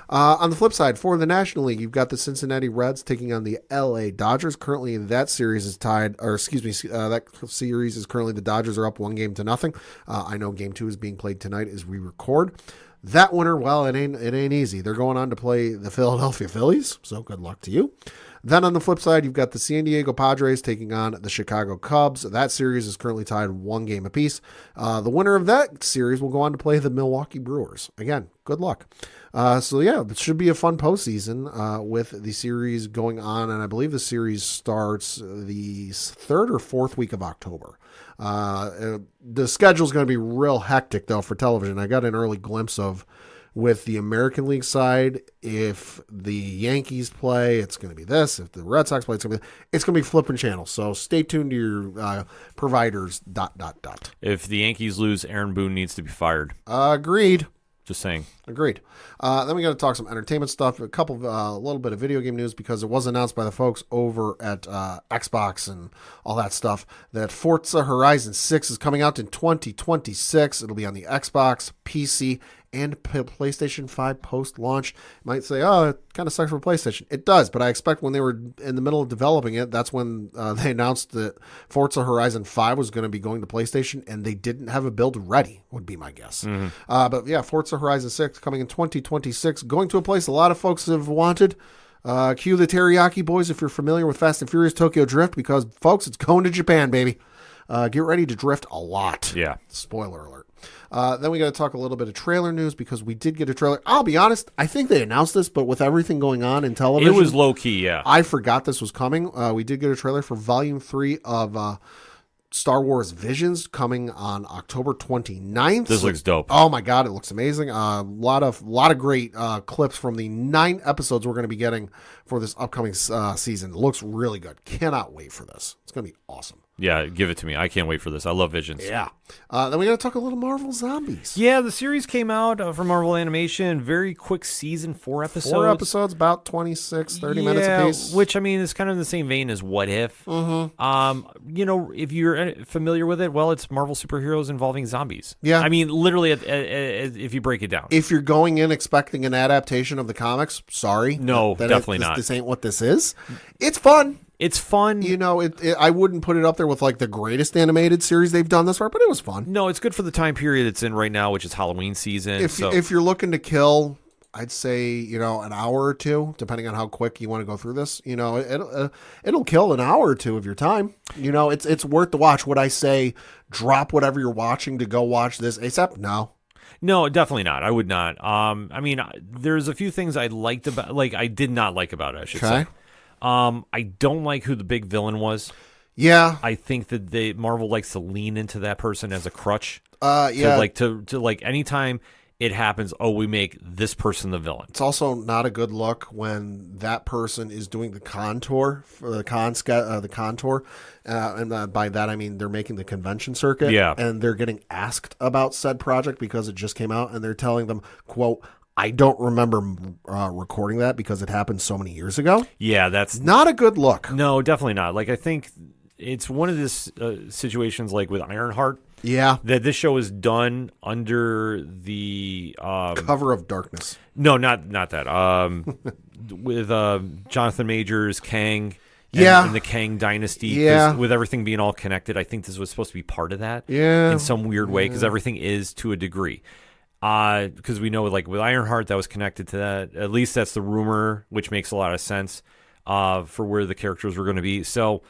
On the flip side, for the National League, you've got the Cincinnati Reds taking on the LA Dodgers. Currently, that series is tied, or excuse me, that series is currently the Dodgers are up 1-0. I know Game 2 is being played tonight as we record. That winner, well, it ain't easy. They're going on to play the Philadelphia Phillies, so good luck to you. Then on the flip side, you've got the San Diego Padres taking on the Chicago Cubs. That series is currently tied 1 game apiece. The winner of that series will go on to play the Milwaukee Brewers. Again, good luck. So yeah, it should be a fun postseason with the series going on, and I believe the series starts the 3rd or 4th week of October. The schedule is going to be real hectic, though, for television. I got an early glimpse of with the American League side, if the Yankees play, it's going to be this. If the Red Sox play, it's going to be flipping channels. So stay tuned to your providers. ... If the Yankees lose, Aaron Boone needs to be fired. Agreed. Just saying. Agreed. Then we got to talk some entertainment stuff, a little bit of video game news, because it was announced by the folks over at Xbox and all that stuff that Forza Horizon 6 is coming out in 2026. It'll be on the Xbox, PC, and PlayStation 5 post-launch. You might say, oh, it kind of sucks for PlayStation. It does, but I expect when they were in the middle of developing it, that's when they announced that Forza Horizon 5 was going to be going to PlayStation, and they didn't have a build ready, would be my guess. But yeah, Forza Horizon 6 coming in 2026, going to a place a lot of folks have wanted. Cue the Teriyaki Boys if you're familiar with Fast and Furious Tokyo Drift, because, folks, it's going to Japan, baby. Get ready to drift a lot. Yeah. Spoiler alert. Then we got to talk a little bit of trailer news, because we did get a trailer. I'll be honest, I think they announced this, but with everything going on in television, It was low key, yeah. I forgot this was coming. We did get a trailer for Volume 3 of Star Wars Visions coming on October 29th. This looks dope. Oh my God, it looks amazing. A lot of great clips from the 9 episodes we're going to be getting for this upcoming season. It looks really good. Cannot wait for this. It's going to be awesome. Yeah, give it to me. I can't wait for this. I love Visions. Yeah. Then we got to talk a little Marvel Zombies. Yeah, the series came out from Marvel Animation. Very quick season, 4 episodes. 4 episodes, about 26, 30 minutes apiece. Which, I mean, is kind of in the same vein as What If. Mm-hmm. If you're familiar with it, well, it's Marvel superheroes involving zombies. Yeah. I mean, literally, if you break it down. If you're going in expecting an adaptation of the comics, sorry. No, definitely not. This ain't what this is. It's fun. It's fun. I wouldn't put it up there with like the greatest animated series they've done this far, but it was fun. No, it's good for the time period it's in right now, which is Halloween season. If you're looking to kill, I'd say, an hour or two, depending on how quick you want to go through this, it'll kill an hour or two of your time. It's worth the watch. Would I say drop whatever you're watching to go watch this ASAP? No, definitely not. I would not. I mean, there's a few things I did not like about it, I should say. I don't like who the big villain was. Yeah. I think that Marvel likes to lean into that person as a crutch. Yeah. To anytime it happens, we make this person the villain. It's also not a good look when that person is doing the contour for the contour. And by that, I mean, they're making the convention circuit. Yeah. And they're getting asked about said project because it just came out, and they're telling them, quote, I don't remember recording that because it happened so many years ago. Yeah, that's not a good look. No, definitely not. I think it's one of these situations like with Ironheart. Yeah. That this show is done under the cover of darkness. No, not that. With Jonathan Majors, Kang. And the Kang dynasty. Yeah. With everything being all connected, I think this was supposed to be part of that. Yeah. In some weird way, because everything is to a degree. Because we know, with Ironheart, that was connected to that. At least that's the rumor, which makes a lot of sense for where the characters were going to be. So,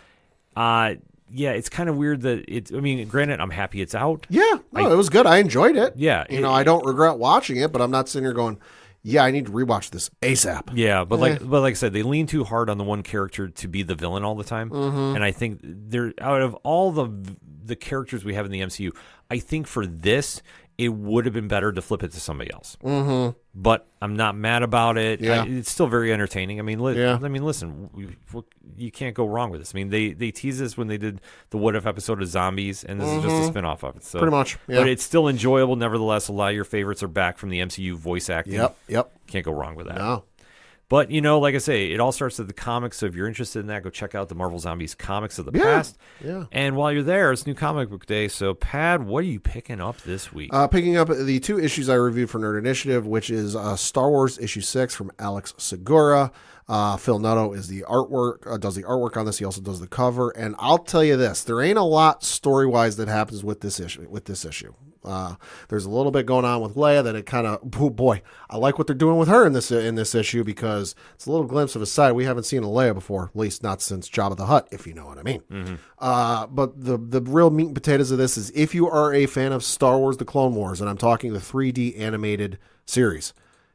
it's kind of weird that it's. I mean, granted, I'm happy it's out. Yeah, it was good. I enjoyed it. Yeah, I don't regret watching it, but I'm not sitting here going, "Yeah, I need to rewatch this ASAP." Yeah, but like I said, they lean too hard on the one character to be the villain all the time, and I think they're out of all the characters we have in the MCU. I think for this, it would have been better to flip it to somebody else. Mm-hmm. But I'm not mad about it. Yeah. It's still very entertaining. I mean, listen, you can't go wrong with this. I mean, they teased this when they did the What If episode of Zombies, and this is just a spin-off of it. So, pretty much, yeah. But it's still enjoyable. Nevertheless, a lot of your favorites are back from the MCU voice acting. Yep. Can't go wrong with that. No. But, like I say, it all starts at the comics, so if you're interested in that, go check out the Marvel Zombies comics of the past. Yeah. And while you're there, it's New Comic Book Day, so, Pad, what are you picking up this week? Picking up the 2 issues I reviewed for Nerd Initiative, which is Star Wars issue 6 from Alex Segura. Phil Noto is the artwork, does the artwork on this. He also does the cover. And I'll tell you this, there ain't a lot story-wise that happens with this issue. There's a little bit going on with Leia that it kind of, oh boy, I like what they're doing with her in this issue because it's a little glimpse of a side we haven't seen in Leia before, at least not since Jabba the Hutt, if you know what I mean. Mm-hmm. But the real meat and potatoes of this is if you are a fan of Star Wars The Clone Wars, and I'm talking the 3D animated series,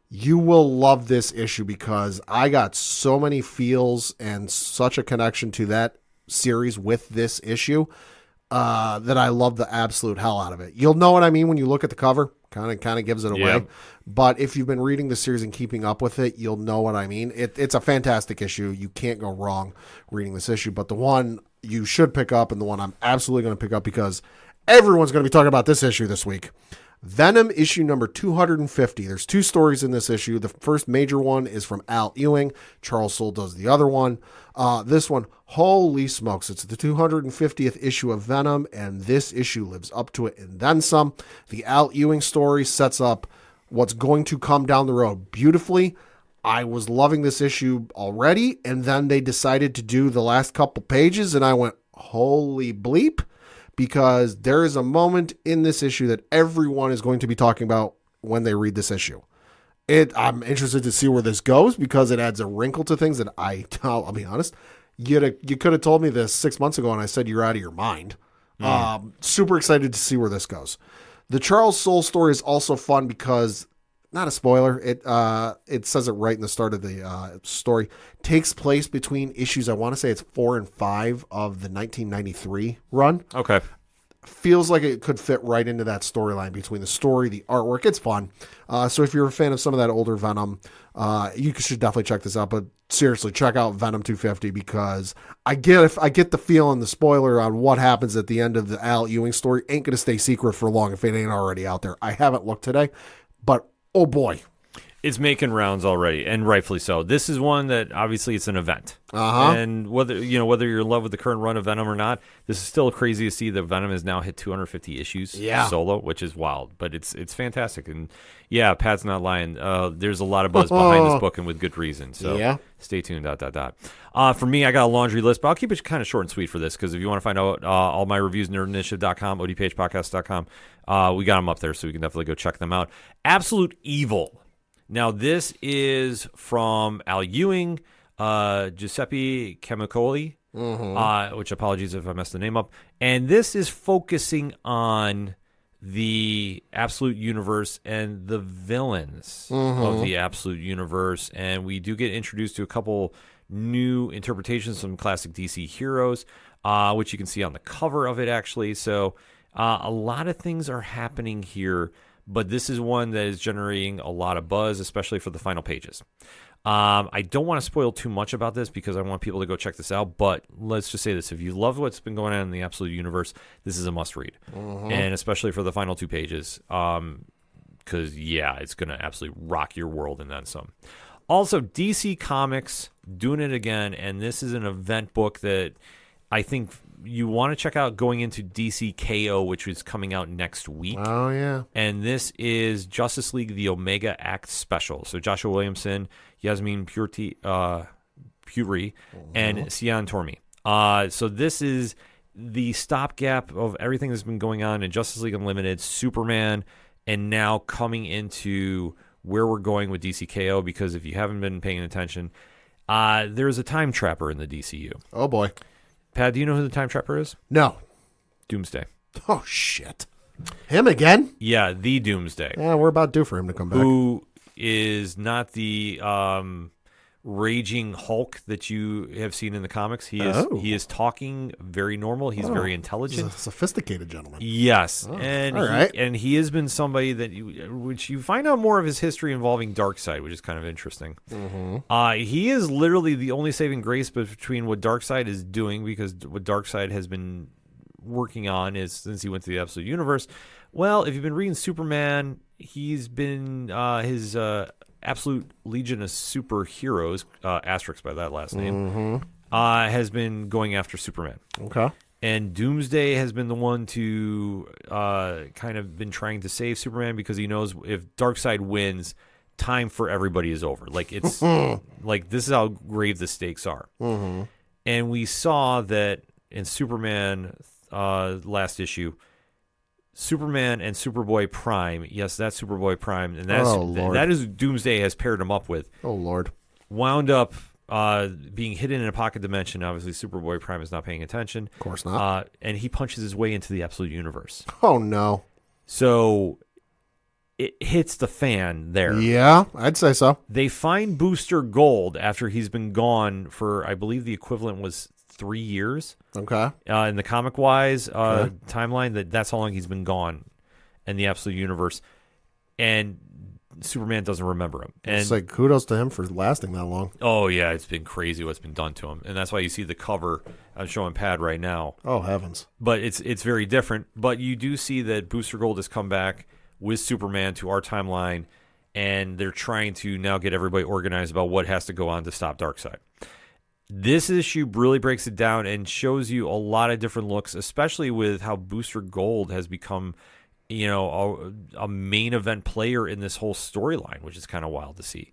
you will love this issue because I got so many feels and such a connection to that series with this issue that I love the absolute hell out of it. You'll know what I mean when you look at the cover. Kind of gives it away. Yep. But if you've been reading the series and keeping up with it, you'll know what I mean. It's a fantastic issue. You can't go wrong reading this issue. But the one you should pick up and the one I'm absolutely going to pick up because everyone's going to be talking about this issue this week. Venom issue number 250. There's 2 stories in this issue. The first major one is from Al Ewing. Charles Soule does the other one. This one, holy smokes, it's the 250th issue of Venom, and this issue lives up to it and then some. The Al Ewing story sets up what's going to come down the road beautifully. I was loving this issue already, and then they decided to do the last couple pages, and I went, holy bleep. Because there is a moment in this issue that everyone is going to be talking about when they read this issue. I'm interested to see where this goes because it adds a wrinkle to things that I'll be honest, you could have told me this 6 months ago and I said you're out of your mind. Super excited to see where this goes. The Charles Soule story is also fun because, not a spoiler, it says it right in the start of the story, takes place between issues, I want to say it's 4 and 5 of the 1993 run. Okay. feels like it could fit right into that storyline between the story, the artwork. It's fun. So if you're a fan of some of that older Venom, you should definitely check this out. But seriously, check out Venom 250 because I get the feeling the spoiler on what happens at the end of the Al Ewing story ain't going to stay secret for long if it ain't already out there. I haven't looked today, but oh boy. It's making rounds already, and rightfully so. This is one that obviously it's an event, and whether you're in love with the current run of Venom or not, this is still crazy to see that Venom has now hit 250 issues solo, which is wild. But it's fantastic, and yeah, Pat's not lying. There's a lot of buzz behind this book, and with good reason. So stay tuned. For me, I got a laundry list, but I'll keep it kind of short and sweet for this because if you want to find out all my reviews, nerdinitiative.com, odphpodcast.com, we got them up there, so you can definitely go check them out. Absolute Evil. Now, this is from Al Ewing, Giuseppe Camicoli, which apologies if I messed the name up. And this is focusing on the Absolute Universe and the villains of the Absolute Universe. And we do get introduced to a couple new interpretations from classic DC heroes, which you can see on the cover of it, actually. So a lot of things are happening here. But this is one that is generating a lot of buzz, especially for the final pages. I don't want to spoil too much about this because I want people to go check this out. But let's just say this. If you love what's been going on in the Absolute Universe, this is a must-read. And especially for the final 2 pages. Because, it's going to absolutely rock your world and then some. Also, DC Comics doing it again. And this is an event book that I think you want to check out going into DC KO, which is coming out next week. Oh, yeah. And this is Justice League, the Omega Act Special. So Joshua Williamson, Yasmin Puri, and Sian Tormi. So this is the stopgap of everything that's been going on in Justice League Unlimited, Superman, and now coming into where we're going with DC KO, because if you haven't been paying attention, there's a time trapper in the DCU. Oh, boy. Pat, do you know who the time trapper is? No. Doomsday. Oh, shit. Him again? Yeah, the Doomsday. Yeah, we're about due for him to come back. Who is not the raging Hulk that you have seen in the comics. He is talking very normal. He's very intelligent. He's a sophisticated gentleman. Yes. And he has been somebody that which you find out more of his history involving Darkseid, which is kind of interesting. He is literally the only saving grace between what Darkseid is doing, because what Darkseid has been working on is, since he went to the Absolute Universe, well, if you've been reading Superman, he's been his Absolute Legion of Superheroes, asterisk by that last name, has been going after Superman. Okay. And Doomsday has been the one to kind of been trying to save Superman, because he knows if Darkseid wins, time for everybody is over. Like, it's like, this is how grave the stakes are. And we saw that in Superman last issue, Superman and Superboy Prime, yes, that's Superboy Prime, and that is Doomsday has paired him up with. Oh, Lord. Wound up being hidden in a pocket dimension. Obviously, Superboy Prime is not paying attention. Of course not. And he punches his way into the Absolute Universe. Oh, no. So it hits the fan there. Yeah, I'd say so. They find Booster Gold after he's been gone for, I believe the equivalent was 3 years. Okay. In the comic-wise timeline, that's how long he's been gone in the Absolute Universe. And Superman doesn't remember him. And it's like, kudos to him for lasting that long. Oh, yeah, it's been crazy what's been done to him. And that's why you see the cover. I'm showing Pad right now. Oh, heavens. But it's very different. But you do see that Booster Gold has come back with Superman to our timeline, and they're trying to now get everybody organized about what has to go on to stop Darkseid. This issue really breaks it down and shows you a lot of different looks, especially with how Booster Gold has become, a main event player in this whole storyline, which is kind of wild to see.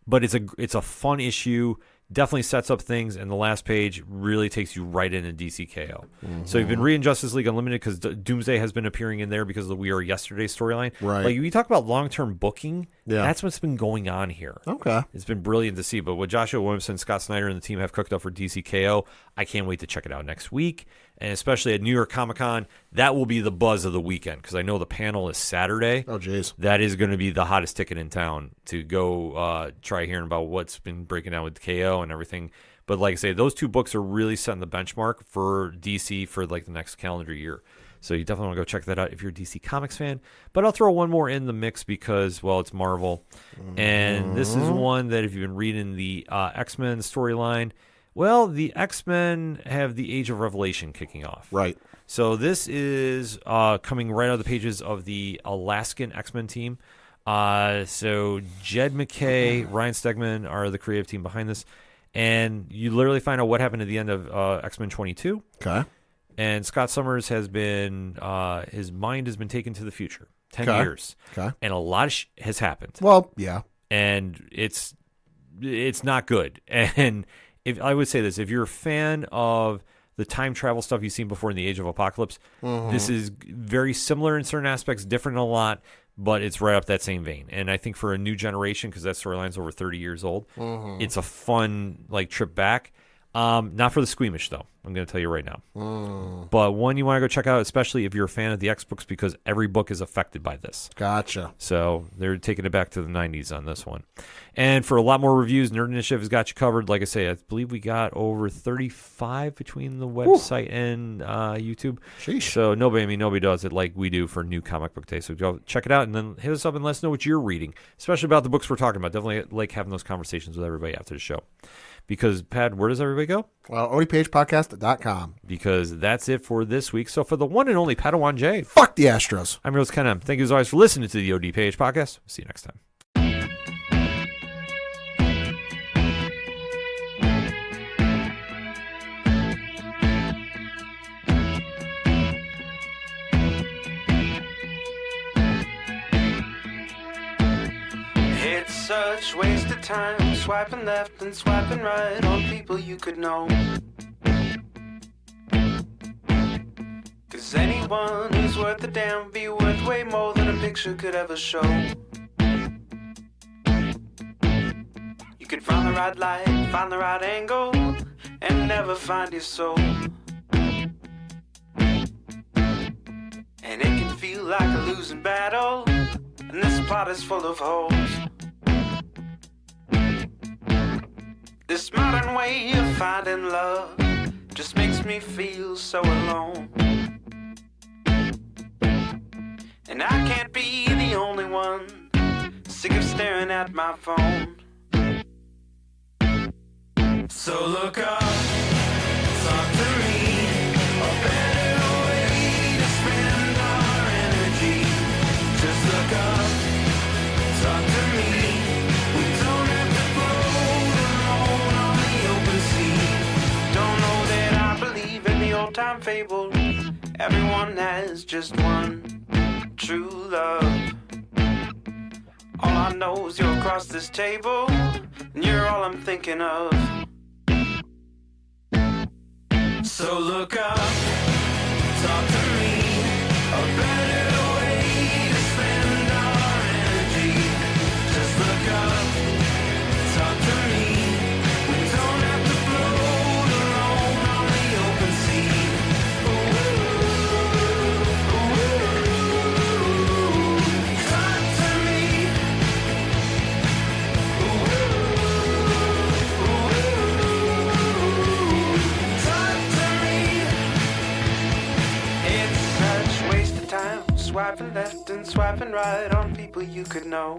But it's a fun issue. Definitely sets up things, and the last page really takes you right into DCKO. So you've been reading Justice League Unlimited because Doomsday has been appearing in there because of the We Are Yesterday storyline. Right. Like, we talk about long-term booking, that's what's been going on here. Okay. It's been brilliant to see. But what Joshua Williamson, Scott Snyder, and the team have cooked up for DCKO, I can't wait to check it out next week. And especially at New York Comic Con, that will be the buzz of the weekend, because I know the panel is Saturday. Oh, jeez. That is going to be the hottest ticket in town to go try hearing about what's been breaking down with KO and everything. But like I say, those two books are really setting the benchmark for DC for like the next calendar year. So you definitely want to go check that out if you're a DC Comics fan. But I'll throw one more in the mix because, well, it's Marvel. And this is one that if you've been reading the X-Men storyline, well, the X-Men have the Age of Revelation kicking off. Right. So this is coming right out of the pages of the Alaskan X-Men team. So Jed McKay, Ryan Stegman are the creative team behind this. And you literally find out what happened at the end of X-Men 22. Okay. And Scott Summers has been, his mind has been taken to the future. 10 Okay. years. Okay. And a lot of has happened. Well, yeah. And it's not good. And if I would say this, if you're a fan of the time travel stuff you've seen before in the Age of Apocalypse, this is very similar in certain aspects, different a lot, but it's right up that same vein. And I think for a new generation, because that storyline's over 30 years old, it's a fun trip back. Not for the squeamish, though. I'm going to tell you right now. But one you want to go check out, especially if you're a fan of the X books, because every book is affected by this. Gotcha. So they're taking it back to the 90s on this one. And for a lot more reviews, Nerd Initiative has got you covered. Like I say, I believe we got over 35 between the website and YouTube. Sheesh. So nobody does it like we do for New Comic Book Day. So go check it out and then hit us up and let us know what you're reading, especially about the books we're talking about. Definitely like having those conversations with everybody after the show. Because, Pat, where does everybody go? Well, ODPHpodcast.com. Because that's it for this week. So for the one and only Padawan J, Fuck the Astros. I'm Rose Kenham. Thank you as always for listening to the ODPH podcast. See you next time. It's such waste of time swiping left and swiping right on people you could know. 'Cause anyone who's worth a damn be worth way more than a picture could ever show. You could find the right light, find the right angle, and never find your soul. And it can feel like a losing battle, and this plot is full of holes. This modern way of finding love just makes me feel so alone. And I can't be the only one sick of staring at my phone. So look up, talk to me, a better way to spend our energy. Just look up, talk to me. We don't have to float alone on the open sea. Don't know that I believe in the old-time fable. Everyone has just one true love. All I know is you're across this table, and you're all I'm thinking of. So look up, talk to me, a better way to spend our energy. Just look up, talk to me. We don't have to float alone on the open sea. Talk to me. Talk to me. It's such waste of time swiping left and swiping right on people you could know.